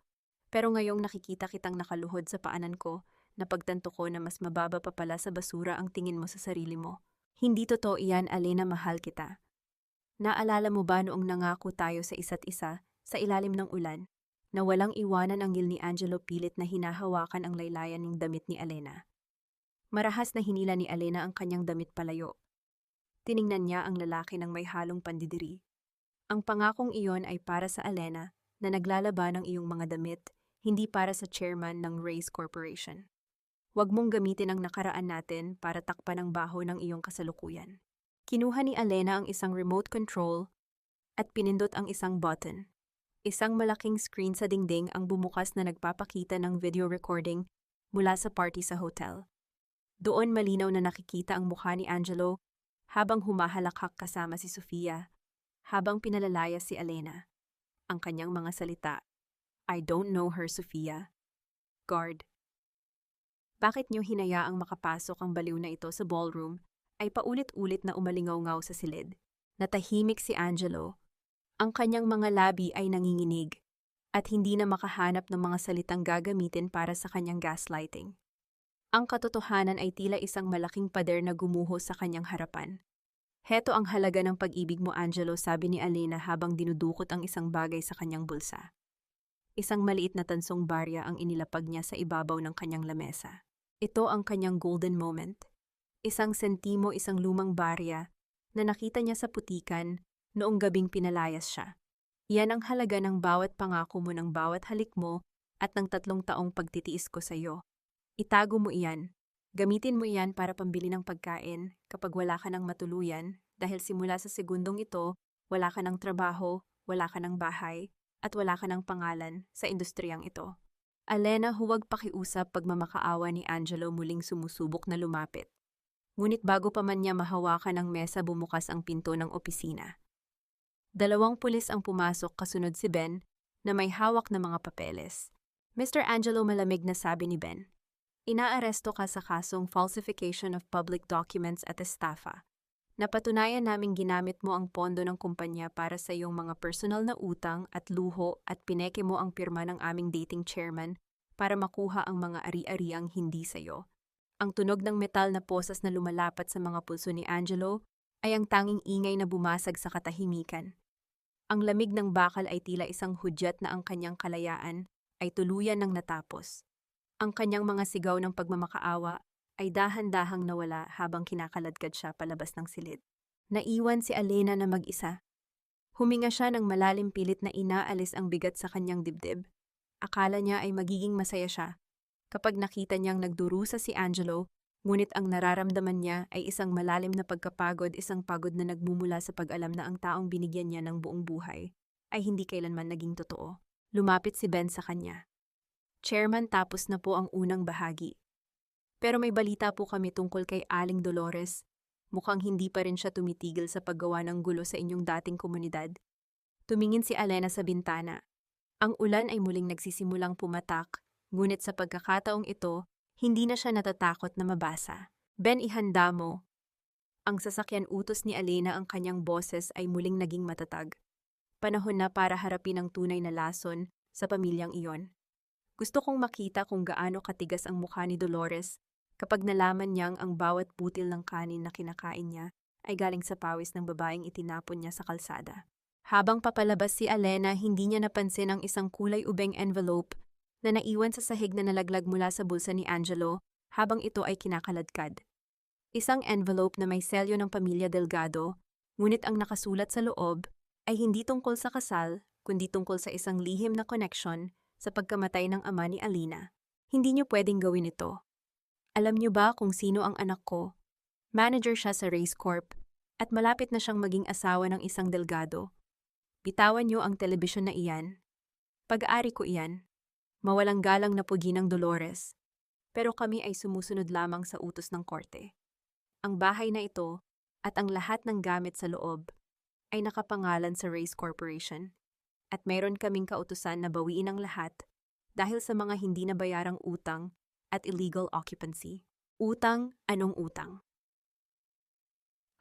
Pero ngayong nakikita kitang nakaluhod sa paanan ko, napagtanto ko na mas mababa pa pala sa basura ang tingin mo sa sarili mo. Hindi totoo iyan, Alena, mahal kita. Naalala mo ba noong nangako tayo sa isa't isa sa ilalim ng ulan, na walang iwanan ang ngil ni Angelo pilit na hinahawakan ang laylayan ng damit ni Elena. Marahas na hinila ni Elena ang kanyang damit palayo. Tiningnan niya ang lalaki ng may halong pandidiri. Ang pangakong iyon ay para sa Elena na naglalaban ng iyong mga damit, hindi para sa chairman ng Race Corporation. Huwag mong gamitin ang nakaraan natin para takpan ang baho ng iyong kasalukuyan. Kinuha ni Elena ang isang remote control at pinindot ang isang button. Isang malaking screen sa dingding ang bumukas na nagpapakita ng video recording mula sa party sa hotel. Doon malinaw na nakikita ang mukha ni Angelo habang humahalakhak kasama si Sofia, habang pinalalayas si Elena. Ang kanyang mga salita, "I don't know her, Sofia." "Guard." Bakit niyo hinayaang makapasok ang baliw na ito sa ballroom ay paulit-ulit na umalingaw-ngaw sa silid. Natahimik si Angelo. Ang kanyang mga labi ay nanginginig at hindi na makahanap ng mga salitang gagamitin para sa kanyang gaslighting. Ang katotohanan ay tila isang malaking pader na gumuho sa kanyang harapan. "Heto ang halaga ng pag-ibig mo, Angelo," sabi ni Elena habang dinudukot ang isang bagay sa kanyang bulsa. Isang maliit na tansong barya ang inilapag niya sa ibabaw ng kanyang lamesa. Ito ang kanyang golden moment. Isang sentimo, isang lumang barya na nakita niya sa putikan noong gabing pinalayas siya. Iyan ang halaga ng bawat pangako mo, ng bawat halik mo at ng 3 taong pagtitiis ko sa iyo. Itago mo iyan. Gamitin mo iyan para pambili ng pagkain kapag wala ka ng matuluyan, dahil simula sa segundong ito, wala ka ng trabaho, wala ka ng bahay, at wala ka ng pangalan sa industriyang ito. Elena, huwag pakiusap, pagmamakaawa ni Angelo, muling sumusubok na lumapit. Ngunit bago pa man niya mahawakan ang mesa, bumukas ang pinto ng opisina. 2 pulis ang pumasok, kasunod si Ben na may hawak na mga papeles. "Mr. Angelo," malamig na sabi ni Ben, "inaaresto ka sa kasong falsification of public documents at estafa. Napatunayan naming ginamit mo ang pondo ng kumpanya para sa iyong mga personal na utang at luho at pineke mo ang pirma ng aming dating chairman para makuha ang mga ari-ariang hindi sa iyo." Ang tunog ng metal na posas na lumalapat sa mga pulso ni Angelo ay ang tanging ingay na bumasag sa katahimikan. Ang lamig ng bakal ay tila isang hudyat na ang kanyang kalayaan ay tuluyan ng natapos. Ang kanyang mga sigaw ng pagmamakaawa ay dahan-dahang nawala habang kinakaladkad siya palabas ng silid. Naiwan si Elena na mag-isa. Huminga siya ng malalim, pilit na inaalis ang bigat sa kanyang dibdib. Akala niya ay magiging masaya siya kapag nakita niyang nagdurusa si Angelo, ngunit ang nararamdaman niya ay isang malalim na pagkapagod, isang pagod na nagmumula sa pag-alam na ang taong binigyan niya ng buong buhay ay hindi kailanman naging totoo. Lumapit si Ben sa kanya. "Chairman, tapos na po ang unang bahagi. Pero may balita po kami tungkol kay Aling Dolores. Mukhang hindi pa rin siya tumitigil sa paggawa ng gulo sa inyong dating komunidad." Tumingin si Elena sa bintana. Ang ulan ay muling nagsisimulang pumatak, ngunit sa pagkakataong ito, hindi na siya natatakot na mabasa. "Ben, ihanda mo." Ang sasakyan utos ni Elena, ang kanyang boses ay muling naging matatag. Panahon na para harapin ang tunay na lason sa pamilyang iyon. "Gusto kong makita kung gaano katigas ang mukha ni Dolores Kapag nalaman niyang ang bawat butil ng kanin na kinakain niya ay galing sa pawis ng babaeng itinapon niya sa kalsada. Habang papalabas si Alena, hindi niya napansin ang isang kulay ubeng envelope na naiwan sa sahig na nalaglag mula sa bulsa ni Angelo habang ito ay kinakaladkad. Isang envelope na may selyo ng pamilya Delgado, ngunit ang nakasulat sa loob ay hindi tungkol sa kasal, kundi tungkol sa isang lihim na connection sa pagkamatay ng ama ni Alina. Hindi niyo pwedeng gawin ito. Alam niyo ba kung sino ang anak ko? Manager siya sa Race Corp at malapit na siyang maging asawa ng isang Delgado. Bitawan niyo ang telebisyon na iyan. Pag-aari ko iyan. Mawalang galang na pugi ng Dolores. Pero kami ay sumusunod lamang sa utos ng korte. Ang bahay na ito at ang lahat ng gamit sa loob ay nakapangalan sa Race Corporation at mayroon kaming kautusan na bawiin ang lahat dahil sa mga hindi nabayarang utang at illegal occupancy. Utang, anong utang?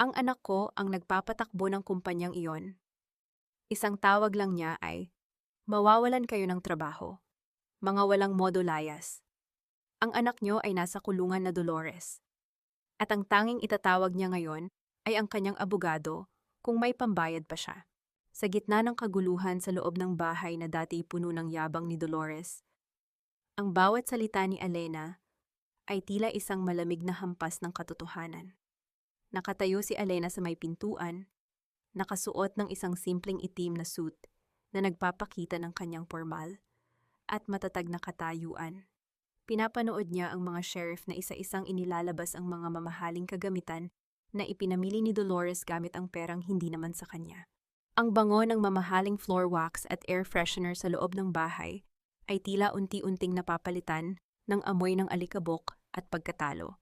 Ang anak ko ang nagpapatakbo ng kumpanyang iyon. Isang tawag lang niya ay, mawawalan kayo ng trabaho. Mga walang modo layas. Ang anak niyo ay nasa kulungan na Dolores. At ang tanging itatawag niya ngayon ay ang kanyang abogado kung may pambayad pa siya. Sa gitna ng kaguluhan sa loob ng bahay na dati puno ng yabang ni Dolores, ang bawat salita ni Alena ay tila isang malamig na hampas ng katotohanan. Nakatayo si Alena sa may pintuan, nakasuot ng isang simpleng itim na suit na nagpapakita ng kanyang formal at matatag na katayuan. Pinapanood niya ang mga sheriff na isa-isang inilalabas ang mga mamahaling kagamitan na ipinamili ni Dolores gamit ang perang hindi naman sa kanya. Ang bango ng mamahaling floor wax at air freshener sa loob ng bahay ay tila unti-unting napapalitan ng amoy ng alikabok at pagkatalo.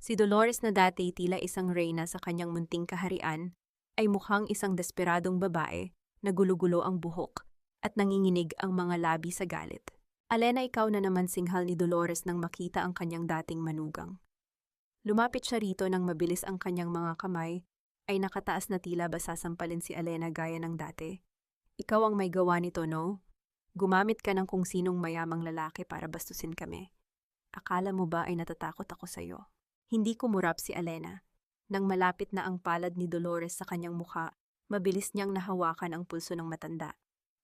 Si Dolores na dati tila isang reyna sa kanyang munting kaharian ay mukhang isang desperadong babae na gulo-gulo ang buhok at nanginginig ang mga labi sa galit. Alena, ikaw na naman, singhal ni Dolores nang makita ang kanyang dating manugang. Lumapit siya rito nang mabilis ang kanyang mga kamay ay nakataas na tila ba sasampalin si Alena gaya ng dati. Ikaw ang may gawa nito, no? Gumamit ka ng kung sinong mayamang lalaki para bastusin kami. Akala mo ba ay natatakot ako sa'yo? Hindi kumurap si Alena. Nang malapit na ang palad ni Dolores sa kanyang mukha, mabilis niyang nahawakan ang pulso ng matanda.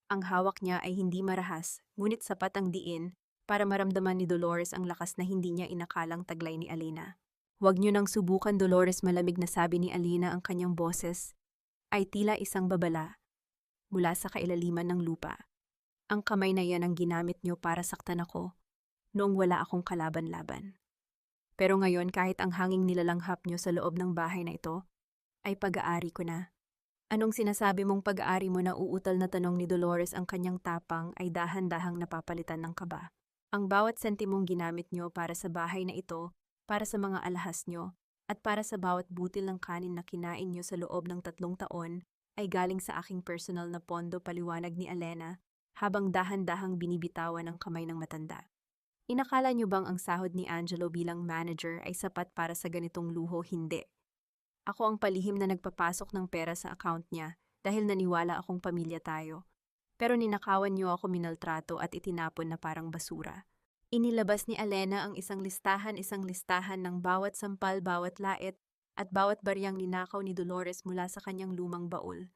Ang hawak niya ay hindi marahas, ngunit sapat ang diin para maramdaman ni Dolores ang lakas na hindi niya inakalang taglay ni Alena. Huwag niyo nang subukan, Dolores, malamig na sabi ni Alena, ang kanyang boses ay tila isang babala mula sa kailaliman ng lupa. Ang kamay na yan ang ginamit niyo para saktan ako noong wala akong kalaban-laban. Pero ngayon, kahit ang hanging nilalanghap niyo sa loob ng bahay na ito, ay pag-aari ko na. Anong sinasabi mong pag-aari mo? Na uutal na tanong ni Dolores, ang kanyang tapang ay dahan-dahang napapalitan ng kaba. Ang bawat sentimong ginamit niyo para sa bahay na ito, para sa mga alahas niyo, at para sa bawat butil ng kanin na kinain niyo sa loob ng 3 taon, ay galing sa aking personal na pondo, paliwanag ni Alena, habang dahan-dahang binibitawan ang kamay ng matanda. Inakala niyo bang ang sahod ni Angelo bilang manager ay sapat para sa ganitong luho? Hindi. Ako ang palihim na nagpapasok ng pera sa account niya dahil naniwala akong pamilya tayo. Pero ninakawan niyo ako, minaltrato at itinapon na parang basura. Inilabas ni Alena ang isang listahan ng bawat sampal, bawat lait, at bawat baryang ninakaw ni Dolores mula sa kanyang lumang baul.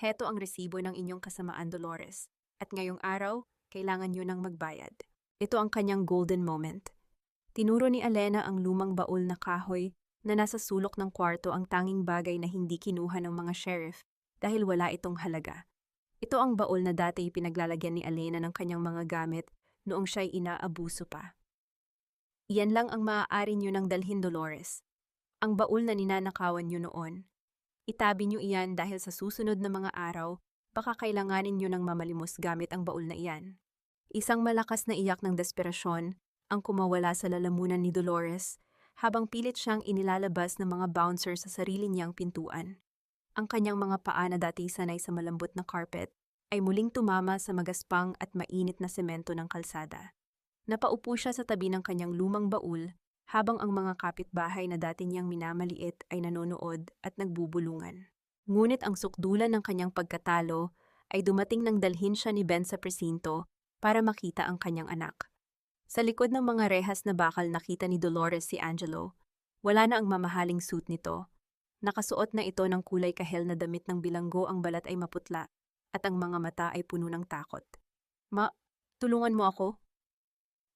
Heto ang resibo ng inyong kasamaan, Dolores. At ngayong araw, kailangan niyo nang magbayad. Ito ang kanyang golden moment. Tinuro ni Alena ang lumang baul na kahoy na nasa sulok ng kwarto, ang tanging bagay na hindi kinuha ng mga sheriff dahil wala itong halaga. Ito ang baul na dati pinaglalagyan ni Alena ng kanyang mga gamit noong siya'y inaabuso pa. Iyan lang ang maaari niyo nang dalhin, Dolores. Ang baul na ninanakawan niyo noon. Itabi niyo iyan dahil sa susunod na mga araw, baka kailanganin niyo nang mamalimos gamit ang baul na iyan. Isang malakas na iyak ng desperasyon ang kumawala sa lalamunan ni Dolores habang pilit siyang inilalabas ng mga bouncer sa sarili niyang pintuan. Ang kanyang mga paa na dati sanay sa malambot na carpet ay muling tumama sa magaspang at mainit na semento ng kalsada. Napaupo siya sa tabi ng kanyang lumang baul habang ang mga kapitbahay na dati niyang minamaliit ay nanonood at nagbubulungan. Ngunit ang sukdulan ng kanyang pagkatalo ay dumating nang dalhin siya ni Ben sa presinto para makita ang kanyang anak. Sa likod ng mga rehas na bakal nakita ni Dolores si Angelo. Wala na ang mamahaling suit nito. Nakasuot na ito ng kulay kahel na damit ng bilanggo, ang balat ay maputla at ang mga mata ay puno ng takot. Tulungan mo ako?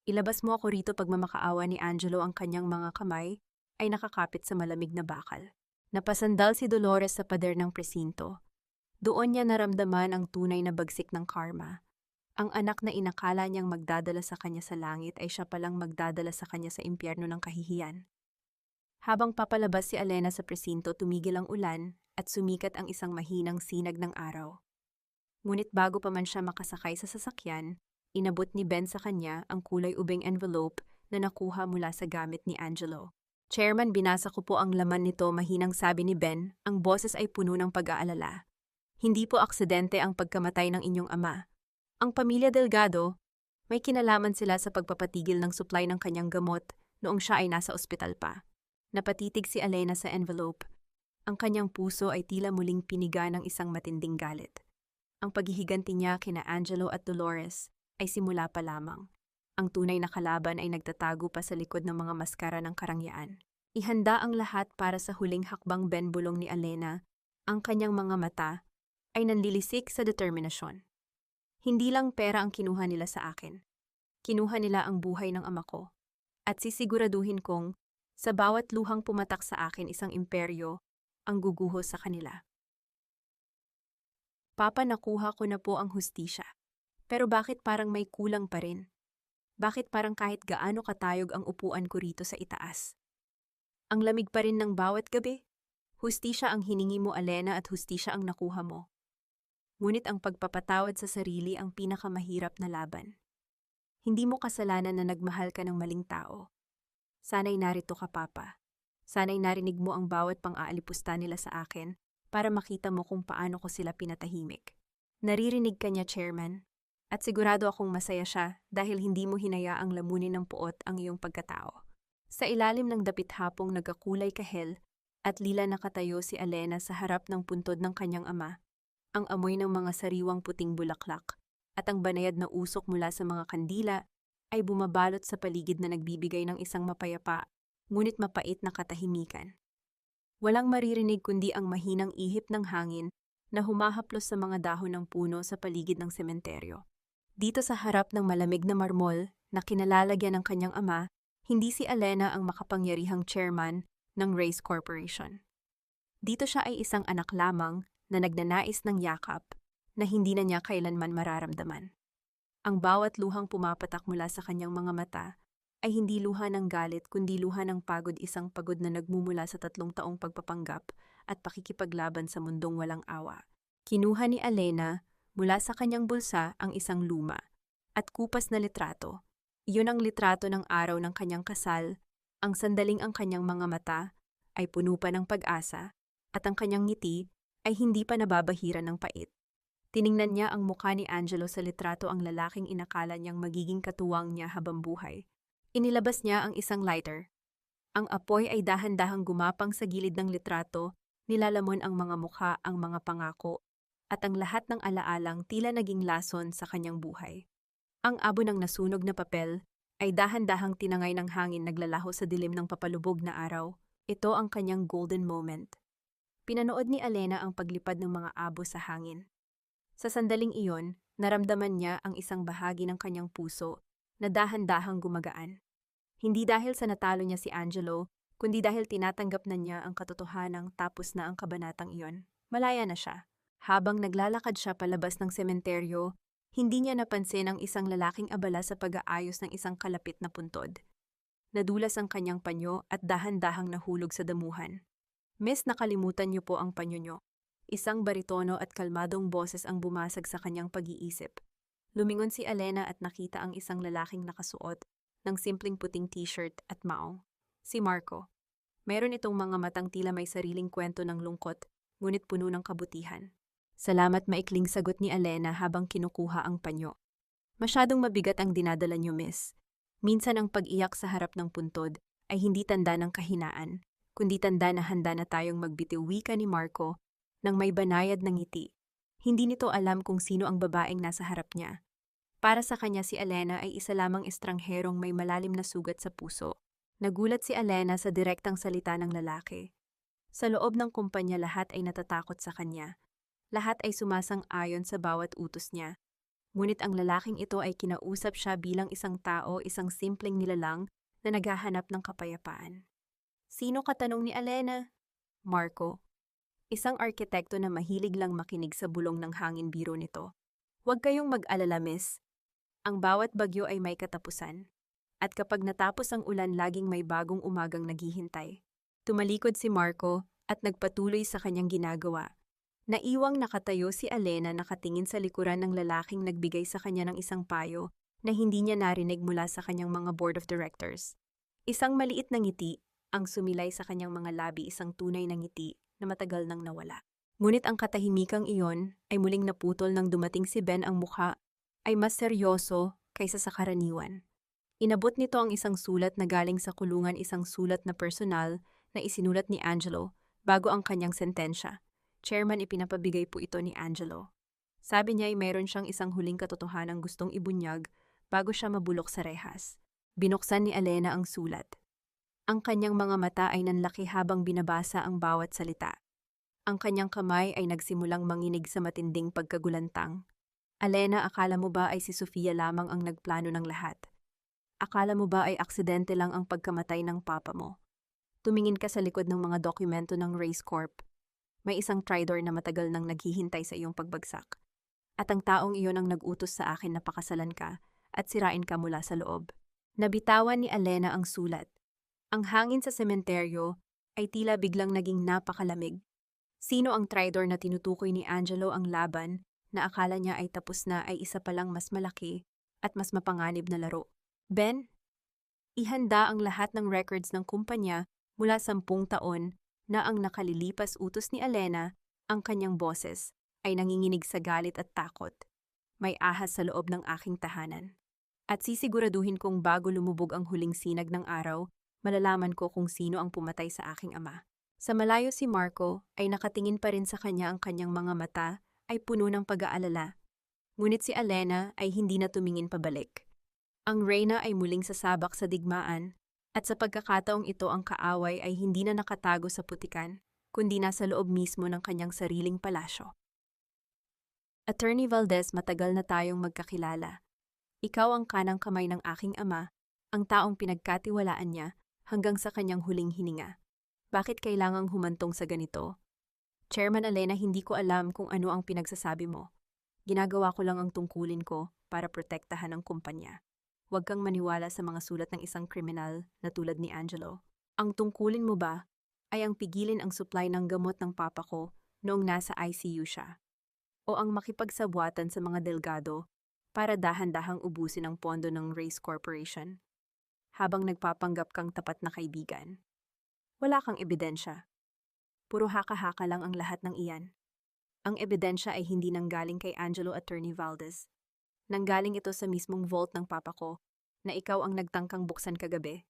Ilabas mo ako rito. Pagmamakaawa ni Angelo, ang kanyang mga kamay ay nakakapit sa malamig na bakal. Napasandal si Dolores sa pader ng presinto. Doon niya naramdaman ang tunay na bagsik ng karma. Ang anak na inakala niyang magdadala sa kanya sa langit ay siya palang magdadala sa kanya sa impyerno ng kahihiyan. Habang papalabas si Elena sa presinto, tumigil ang ulan at sumikat ang isang mahinang sinag ng araw. Ngunit bago pa man siya makasakay sa sasakyan, inabot ni Ben sa kanya ang kulay ubing envelope na nakuha mula sa gamit ni Angelo. Chairman, binasa ko po ang laman nito, mahinang sabi ni Ben, ang boses ay puno ng pag-aalala. Hindi po aksidente ang pagkamatay ng inyong ama. Ang pamilya Delgado, may kinalaman sila sa pagpapatigil ng supply ng kanyang gamot noong siya ay nasa ospital pa. Napatitig si Elena sa envelope. Ang kanyang puso ay tila muling piniga ng isang matinding galit. Ang paghihiganti niya kina Angelo at Dolores ay simula pa lamang. Ang tunay na kalaban ay nagtatago pa sa likod ng mga maskara ng karangyaan. Ihanda ang lahat para sa huling hakbang. Ben, bulong ni Elena. Ang kanyang mga mata ay nanlilisik sa determinasyon. Hindi lang pera ang kinuha nila sa akin. Kinuha nila ang buhay ng ama ko. At sisiguraduhin kong sa bawat luhang pumatak sa akin, isang imperyo ang guguho sa kanila. Papa, nakuha ko na po ang hustisya. Pero bakit parang may kulang pa rin? Bakit parang kahit gaano katayog ang upuan ko rito sa itaas? Ang lamig pa rin ng bawat gabi? Hustisya ang hiningi mo, Elena, at hustisya ang nakuha mo. Ngunit ang pagpapatawad sa sarili ang pinakamahirap na laban. Hindi mo kasalanan na nagmahal ka ng maling tao. Sana'y narito ka, Papa. Sana'y narinig mo ang bawat pang-aalipusta nila sa akin para makita mo kung paano ko sila pinatahimik. Naririnig ka niya, Chairman. At sigurado akong masaya siya dahil hindi mo hinayaang lamunin ng puot ang iyong pagkatao. Sa ilalim ng dapit hapong nagkakulay kahel at lila nakatayo si Elena sa harap ng puntod ng kanyang ama. Ang amoy ng mga sariwang puting bulaklak at ang banayad na usok mula sa mga kandila ay bumabalot sa paligid na nagbibigay ng isang mapayapa, ngunit mapait na katahimikan. Walang maririnig kundi ang mahinang ihip ng hangin na humahaplos sa mga dahon ng puno sa paligid ng sementeryo. Dito sa harap ng malamig na marmol na kinalalagyan ng kanyang ama, hindi si Elena ang makapangyarihang chairman ng Race Corporation. Dito siya ay isang anak lamang na nagnanais ng yakap na hindi na niya kailanman mararamdaman. Ang bawat luhang pumapatak mula sa kanyang mga mata ay hindi luha ng galit kundi luha ng pagod, isang pagod na nagmumula sa 3 taong pagpapanggap at pakikipaglaban sa mundong walang awa. Kinuha ni Elena mula sa kanyang bulsa ang isang luma at kupas na litrato. Iyon ang litrato ng araw ng kanyang kasal, ang sandaling ang kanyang mga mata ay puno pa ng pag-asa at ang kanyang ngiti ay hindi pa nababahiran ng pait. Tiningnan niya ang mukha ni Angelo sa litrato, ang lalaking inakala niyang magiging katuwang niya habang buhay. Inilabas niya ang isang lighter. Ang apoy ay dahan-dahang gumapang sa gilid ng litrato, nilalamon ang mga mukha, ang mga pangako, at ang lahat ng alaalang tila naging lason sa kanyang buhay. Ang abo ng nasunog na papel ay dahan-dahang tinangay ng hangin, naglalaho sa dilim ng papalubog na araw. Ito ang kanyang golden moment. Pinanood ni Elena ang paglipad ng mga abo sa hangin. Sa sandaling iyon, naramdaman niya ang isang bahagi ng kanyang puso na dahan-dahang gumagaan. Hindi dahil sa natalo niya si Angelo, kundi dahil tinatanggap na niya ang katotohanang tapos na ang kabanatang iyon. Malaya na siya. Habang naglalakad siya palabas ng sementeryo, hindi niya napansin ang isang lalaking abala sa pag-aayos ng isang kalapit na puntod. Nadulas ang kanyang panyo at dahan-dahang nahulog sa damuhan. Miss, nakalimutan niyo po ang panyo niyo. Isang baritono at kalmadong boses ang bumasag sa kanyang pag-iisip. Lumingon si Elena at nakita ang isang lalaking nakasuot ng simpleng puting t-shirt at maong. Si Marco. Meron itong mga matang tila may sariling kwento ng lungkot, ngunit puno ng kabutihan. Salamat, maikling sagot ni Elena habang kinukuha ang panyo. Masyadong mabigat ang dinadala niyo, miss. Minsan ang pag-iyak sa harap ng puntod ay hindi tanda ng kahinaan, kundi tanda na handa na tayong magbitiw, wika ni Marco nang may banayad ng ngiti. Hindi nito alam kung sino ang babaeng nasa harap niya. Para sa kanya si Elena ay isa lamang estrangherong may malalim na sugat sa puso. Nagulat si Elena sa direktang salita ng lalaki. Sa loob ng kumpanya lahat ay natatakot sa kanya. Lahat ay sumasang-ayon sa bawat utos niya. Ngunit ang lalaking ito ay kinausap siya bilang isang tao, isang simpleng nilalang na naghahanap ng kapayapaan. Sino ka, tanong ni Elena? Marco. Isang arkitekto na mahilig lang makinig sa bulong ng hangin, biro nito. Huwag kayong mag-alala, miss. Ang bawat bagyo ay may katapusan. At kapag natapos ang ulan, laging may bagong umagang naghihintay. Tumalikod si Marco at nagpatuloy sa kanyang ginagawa. Naiwang nakatayo si Elena, nakatingin sa likuran ng lalaking nagbigay sa kanya ng isang payo na hindi niya narinig mula sa kanyang mga board of directors. Isang maliit na ngiti ang sumilay sa kanyang mga labi, isang tunay na ngiti na matagal nang nawala. Ngunit ang katahimikang iyon ay muling naputol nang dumating si Ben. Ang mukha ay mas seryoso kaysa sa karaniwan. Inabot nito ang isang sulat na galing sa kulungan, isang sulat na personal na isinulat ni Angelo bago ang kanyang sentensya. Chairman, ipinapabigay po ito ni Angelo. Sabi niya ay mayroon siyang isang huling katotohanang gustong ibunyag bago siya mabulok sa rehas. Binuksan ni Elena ang sulat. Ang kanyang mga mata ay nanlaki habang binabasa ang bawat salita. Ang kanyang kamay ay nagsimulang manginig sa matinding pagkagulantang. Elena, akala mo ba ay si Sofia lamang ang nagplano ng lahat? Akala mo ba ay aksidente lang ang pagkamatay ng papa mo? Tumingin ka sa likod ng mga dokumento ng Race Corp. May isang traitor na matagal nang naghihintay sa iyong pagbagsak. At ang taong iyon ang nag-utos sa akin na pakasalan ka at sirain ka mula sa loob. Nabitawan ni Elena ang sulat. Ang hangin sa sementeryo ay tila biglang naging napakalamig. Sino ang traitor na tinutukoy ni Angelo? Ang laban na akala niya ay tapos na ay isa palang mas malaki at mas mapanganib na laro. Ben, ihanda ang lahat ng records ng kumpanya mula 10 taon na ang nakalilipas. Utos ni Elena. Ang kanyang boses ay nanginginig sa galit at takot. May ahas sa loob ng aking tahanan. At sisiguraduhin kong bago lumubog ang huling sinag ng araw, malalaman ko kung sino ang pumatay sa aking ama. Sa malayo si Marco ay nakatingin pa rin sa kanya, ang kanyang mga mata ay puno ng pag-aalala. Ngunit si Elena ay hindi na tumingin pabalik. Ang reyna ay muling sasabak sa digmaan, at sa pagkakataong ito ang kaaway ay hindi na nakatago sa putikan, kundi nasa loob mismo ng kanyang sariling palasyo. Attorney Valdez, matagal na tayong magkakilala. Ikaw ang kanang kamay ng aking ama, ang taong pinagkatiwalaan niya hanggang sa kanyang huling hininga. Bakit kailangang humantong sa ganito? Chairman Elena, hindi ko alam kung ano ang pinagsasabi mo. Ginagawa ko lang ang tungkulin ko para protektahan ang kumpanya. Huwag kang maniwala sa mga sulat ng isang kriminal na tulad ni Angelo. Ang tungkulin mo ba ay ang pigilin ang supply ng gamot ng papa ko noong nasa ICU siya? O ang makipagsabwatan sa mga delgado para dahan-dahang ubusin ang pondo ng Race Corporation habang nagpapanggap kang tapat na kaibigan? Wala kang ebidensya. Puro haka-haka lang ang lahat ng iyan. Ang ebidensya ay hindi nanggaling kay Angelo, Attorney Valdez. Nanggaling ito sa mismong vault ng papa ko na ikaw ang nagtangkang buksan kagabi.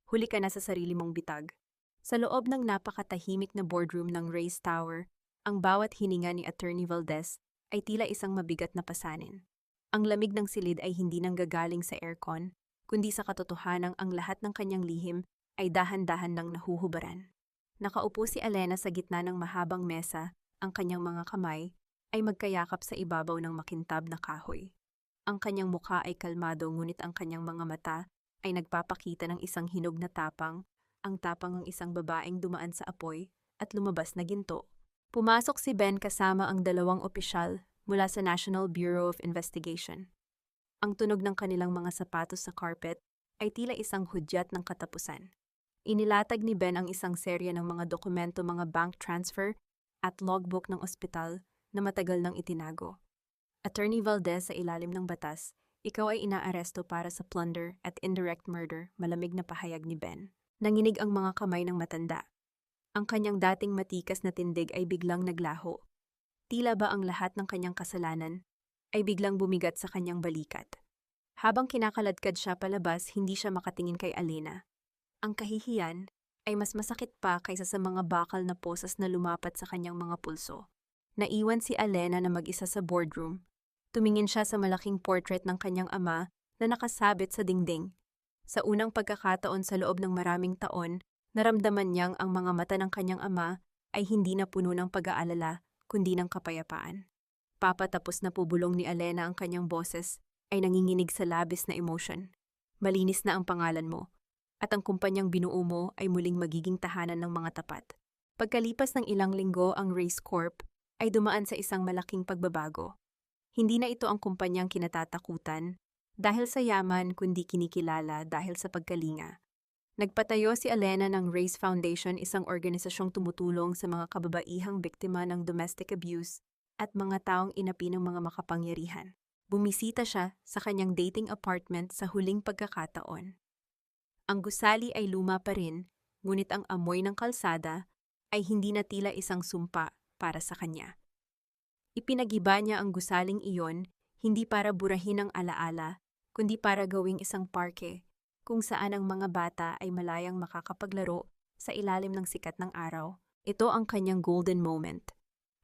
Huli ka na sa sarili mong bitag. Sa loob ng napakatahimik na boardroom ng Race Tower, ang bawat hininga ni Attorney Valdez ay tila isang mabigat na pasanin. Ang lamig ng silid ay hindi nanggagaling sa aircon, kundi sa katotohanang ang lahat ng kanyang lihim ay dahan-dahan nang nahuhubaran. Nakaupo si Elena sa gitna ng mahabang mesa, ang kanyang mga kamay ay magkayakap sa ibabaw ng makintab na kahoy. Ang kanyang mukha ay kalmado, ngunit ang kanyang mga mata ay nagpapakita ng isang hinog na tapang, ang tapang ng isang babaeng dumaan sa apoy at lumabas na ginto. Pumasok si Ben kasama ang 2 opisyal mula sa National Bureau of Investigation. Ang tunog ng kanilang mga sapatos sa carpet ay tila isang hudyat ng katapusan. Inilatag ni Ben ang isang serya ng mga dokumento, mga bank transfer at logbook ng ospital na matagal nang itinago. Attorney Valdez, sa ilalim ng batas, ikaw ay inaaresto para sa plunder at indirect murder, malamig na pahayag ni Ben. Nanginig ang mga kamay ng matanda. Ang kanyang dating matikas na tindig ay biglang naglaho. Tila ba ang lahat ng kanyang kasalanan ay biglang bumigat sa kanyang balikat. Habang kinakaladkad siya palabas, hindi siya makatingin kay Elena. Ang kahihiyan ay mas masakit pa kaysa sa mga bakal na posas na lumapat sa kanyang mga pulso. Naiwan si Elena na mag-isa sa boardroom, Tumingin siya sa malaking portrait ng kanyang ama na nakasabit sa dingding. Sa unang pagkakataon sa loob ng maraming taon, naramdaman niyang ang mga mata ng kanyang ama ay hindi na puno ng pag-aalala, kundi ng kapayapaan. Papa, tapos na po, bulong ni Alena, ang kanyang boses ay nanginginig sa labis na emotion. Malinis na ang pangalan mo, at ang kumpanyang binuo mo ay muling magiging tahanan ng mga tapat. Pagkalipas ng ilang linggo, ang Race Corp ay dumaan sa isang malaking pagbabago. Hindi na ito ang kumpanyang kinatatakutan dahil sa yaman, kundi kinikilala dahil sa pagkalinga. Nagpatayo si Alena ng Race Foundation, isang organisasyong tumutulong sa mga kababaihang biktima ng domestic abuse at mga taong inapi ng mga makapangyarihan. Bumisita siya sa kanyang dating apartment sa huling pagkakataon. Ang gusali ay luma pa rin, ngunit ang amoy ng kalsada ay hindi na tila isang sumpa para sa kanya. Ipinagiba niya ang gusaling iyon, hindi para burahin ang alaala, kundi para gawing isang parke kung saan ang mga bata ay malayang makakapaglaro sa ilalim ng sikat ng araw. Ito ang kanyang golden moment.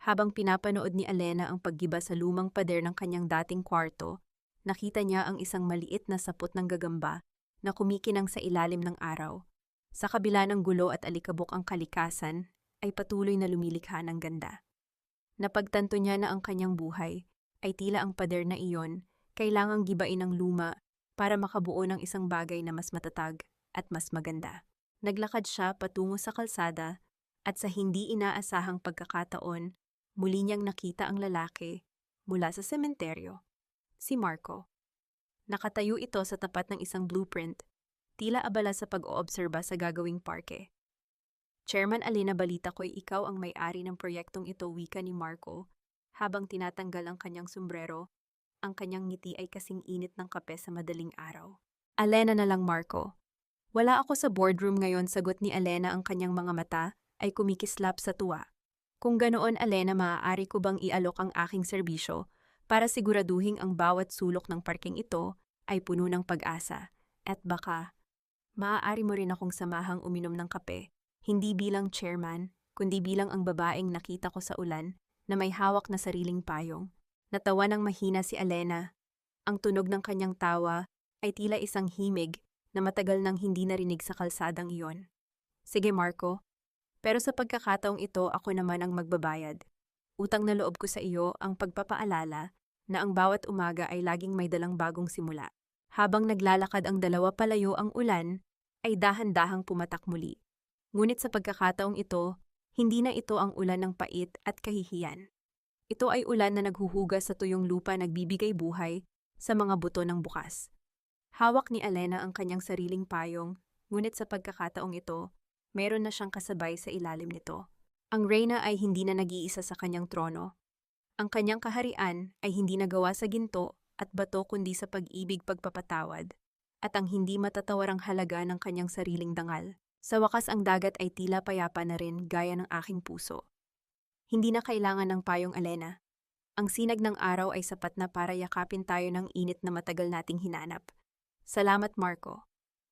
Habang pinapanood ni Alena ang paggiba sa lumang pader ng kanyang dating kwarto, nakita niya ang isang maliit na sapot ng gagamba na kumikinang sa ilalim ng araw. Sa kabila ng gulo at alikabok ang kalikasan, ay patuloy na lumilikha ng ganda. Napagtanto niya na ang kanyang buhay ay tila ang pader na iyon, kailangang gibain ng luma para makabuo ng isang bagay na mas matatag at mas maganda. Naglakad siya patungo sa kalsada at sa hindi inaasahang pagkakataon, muli niyang nakita ang lalaki mula sa sementeryo, si Marco. Nakatayo ito sa tapat ng isang blueprint, tila abala sa pag-oobserba sa gagawing parke. Chairman Alena, balita ko'y ikaw ang may-ari ng proyektong ito, wika ni Marco, habang tinatanggal ang kanyang sombrero. Ang kanyang ngiti ay kasing init ng kape sa madaling araw. Alena na lang, Marco. Wala ako sa boardroom ngayon, sagot ni Alena, ang kanyang mga mata ay kumikislap sa tuwa. Kung ganoon, Alena, maaari ko bang ialok ang aking serbisyo para siguraduhin ang bawat sulok ng parking ito ay puno ng pag-asa. At baka, maaari mo rin akong samahang uminom ng kape, hindi bilang chairman, kundi bilang ang babaeng nakita ko sa ulan na may hawak na sariling payong. Natawa ng mahina si Alena. Ang tunog ng kanyang tawa ay tila isang himig na matagal nang hindi narinig sa kalsadang iyon. Sige, Marco. Pero sa pagkakataong ito, ako naman ang magbabayad. Utang na loob ko sa iyo ang pagpapaalala na ang bawat umaga ay laging may dalang bagong simula. Habang naglalakad ang dalawa palayo, ang ulan ay dahan-dahang pumatak muli. Ngunit sa pagkakataong ito, hindi na ito ang ulan ng pait at kahihiyan. Ito ay ulan na naghuhugas sa tuyong lupa, nagbibigay buhay sa mga buto ng bukas. Hawak ni Alena ang kanyang sariling payong, ngunit sa pagkakataong ito, meron na siyang kasabay sa ilalim nito. Ang reyna ay hindi na nag-iisa sa kanyang trono. Ang kanyang kaharian ay hindi nagawa sa ginto at bato, kundi sa pag-ibig, pagpapatawad, at ang hindi matatawarang halaga ng kanyang sariling dangal. Sa wakas, ang dagat ay tila payapa na rin, gaya ng aking puso. Hindi na kailangan ng payong, Alena. Ang sinag ng araw ay sapat na para yakapin tayo ng init na matagal nating hinanap. Salamat, Marco.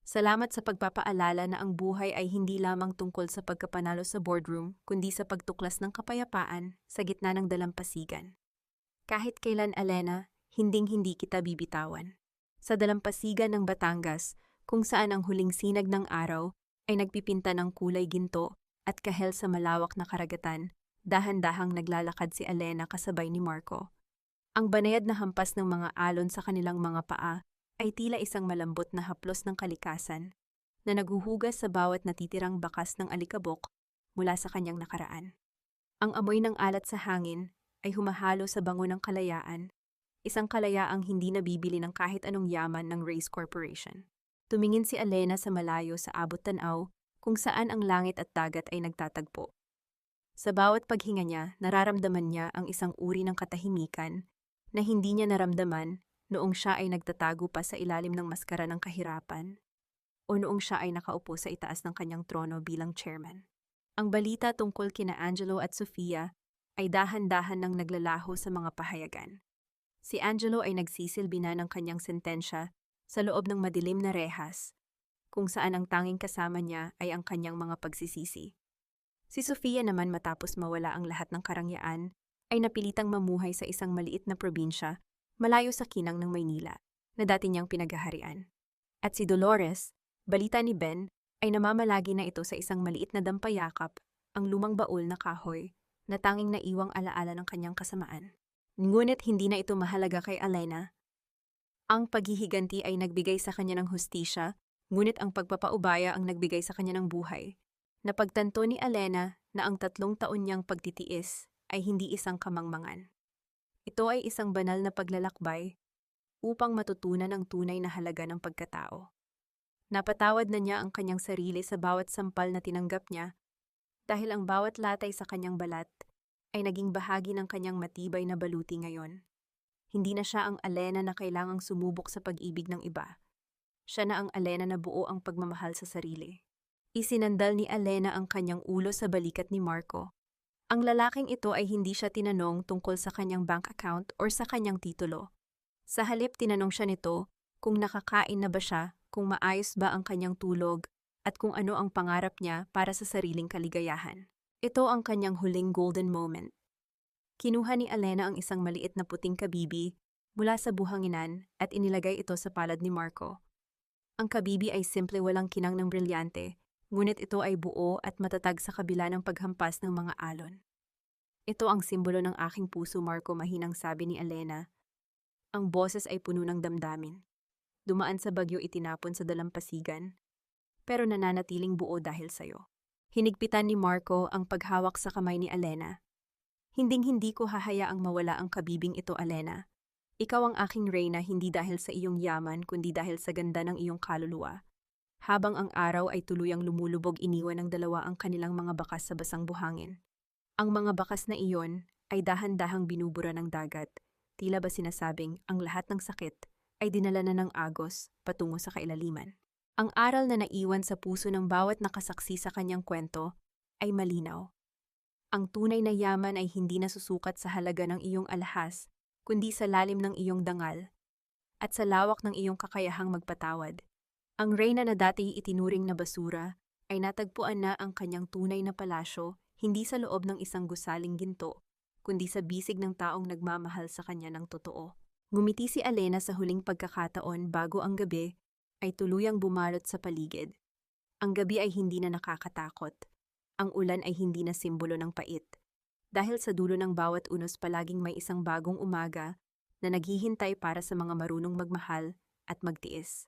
Salamat sa pagpapaalala na ang buhay ay hindi lamang tungkol sa pagkapanalo sa boardroom, kundi sa pagtuklas ng kapayapaan sa gitna ng dalampasigan. Kahit kailan, Alena, hinding-hindi kita bibitawan. Sa dalampasigan ng Batangas, kung saan ang huling sinag ng araw ay nagpipinta ng kulay ginto at kahel sa malawak na karagatan, dahan-dahang naglalakad si Alena kasabay ni Marco. Ang banayad na hampas ng mga alon sa kanilang mga paa ay tila isang malambot na haplos ng kalikasan na naghuhugas sa bawat natitirang bakas ng alikabok mula sa kanyang nakaraan. Ang amoy ng alat sa hangin ay humahalo sa bango ng kalayaan, isang kalayaang hindi nabibili ng kahit anong yaman ng Race Corporation. Tumingin si Alena sa malayo sa abot tanaw kung saan ang langit at dagat ay nagtatagpo. Sa bawat paghinga niya, nararamdaman niya ang isang uri ng katahimikan na hindi niya naramdaman noong siya ay nagtatago pa sa ilalim ng maskara ng kahirapan o noong siya ay nakaupo sa itaas ng kanyang trono bilang chairman. Ang balita tungkol kina Angelo at Sofia ay dahan-dahan nang naglalaho sa mga pahayagan. Si Angelo ay nagsisilbi na ng kanyang sentensya sa loob ng madilim na rehas, kung saan ang tanging kasama niya ay ang kanyang mga pagsisisi. Si Sofia naman, matapos mawala ang lahat ng karangyaan, ay napilitang mamuhay sa isang maliit na probinsya malayo sa kinang ng Maynila, na dati niyang pinaghaharian. At si Dolores, balita ni Ben, ay namamalagi na ito sa isang maliit na dampayakap, ang lumang baul na kahoy, na tanging naiwang alaala ng kanyang kasamaan. Ngunit hindi na ito mahalaga kay Elena. Ang paghihiganti ay nagbigay sa kanya ng hustisya, ngunit ang pagpapaubaya ang nagbigay sa kanya ng buhay. Napagtanto ni Elena na ang 3 taon niyang pagtitiis ay hindi isang kamangmangan. Ito ay isang banal na paglalakbay upang matutunan ang tunay na halaga ng pagkatao. Napatawad na niya ang kanyang sarili sa bawat sampal na tinanggap niya dahil ang bawat latay sa kanyang balat ay naging bahagi ng kanyang matibay na baluti ngayon. Hindi na siya ang Elena na kailangang sumubok sa pag-ibig ng iba. Siya na ang Elena na buo ang pagmamahal sa sarili. Isinandal ni Elena ang kanyang ulo sa balikat ni Marco. Ang lalaking ito ay hindi siya tinanong tungkol sa kanyang bank account or sa kanyang titulo. Sa halip tinanong siya nito kung nakakain na ba siya, kung maayos ba ang kanyang tulog, at kung ano ang pangarap niya para sa sariling kaligayahan. Ito ang kanyang huling golden moment. Kinuha ni Elena ang isang maliit na puting kabibi mula sa buhanginan at inilagay ito sa palad ni Marco. Ang kabibi ay simple walang kinang ng brilyante, ngunit ito ay buo at matatag sa kabila ng paghampas ng mga alon. Ito ang simbolo ng aking puso, Marco, mahinang sabi ni Elena. Ang boses ay puno ng damdamin. Dumaan sa bagyo, itinapon sa dalampasigan, pero nananatiling buo dahil sayo. Hinigpitan ni Marco ang paghawak sa kamay ni Elena. Hinding-hindi ko hahayaang mawala ang kabibing ito, Elena. Ikaw ang aking reyna hindi dahil sa iyong yaman kundi dahil sa ganda ng iyong kaluluwa. Habang ang araw ay tuluyang lumulubog, iniwan ng dalawa ang kanilang mga bakas sa basang buhangin. Ang mga bakas na iyon ay dahan-dahang binubura ng dagat. Tila ba sinasabing ang lahat ng sakit ay dinala na ng agos patungo sa kailaliman. Ang aral na naiwan sa puso ng bawat nakasaksi sa kanyang kwento ay malinaw. Ang tunay na yaman ay hindi nasusukat sa halaga ng iyong alahas, kundi sa lalim ng iyong dangal at sa lawak ng iyong kakayahang magpatawad. Ang reyna na dati itinuring na basura ay natagpuan na ang kanyang tunay na palasyo, hindi sa loob ng isang gusaling ginto, kundi sa bisig ng taong nagmamahal sa kanya ng totoo. Ngumiti si Elena sa huling pagkakataon bago ang gabi ay tuluyang bumalot sa paligid. Ang gabi ay hindi na nakakatakot. Ang ulan ay hindi na simbolo ng pait. Dahil sa dulo ng bawat unos palaging may isang bagong umaga na naghihintay para sa mga marunong magmahal at magtiis.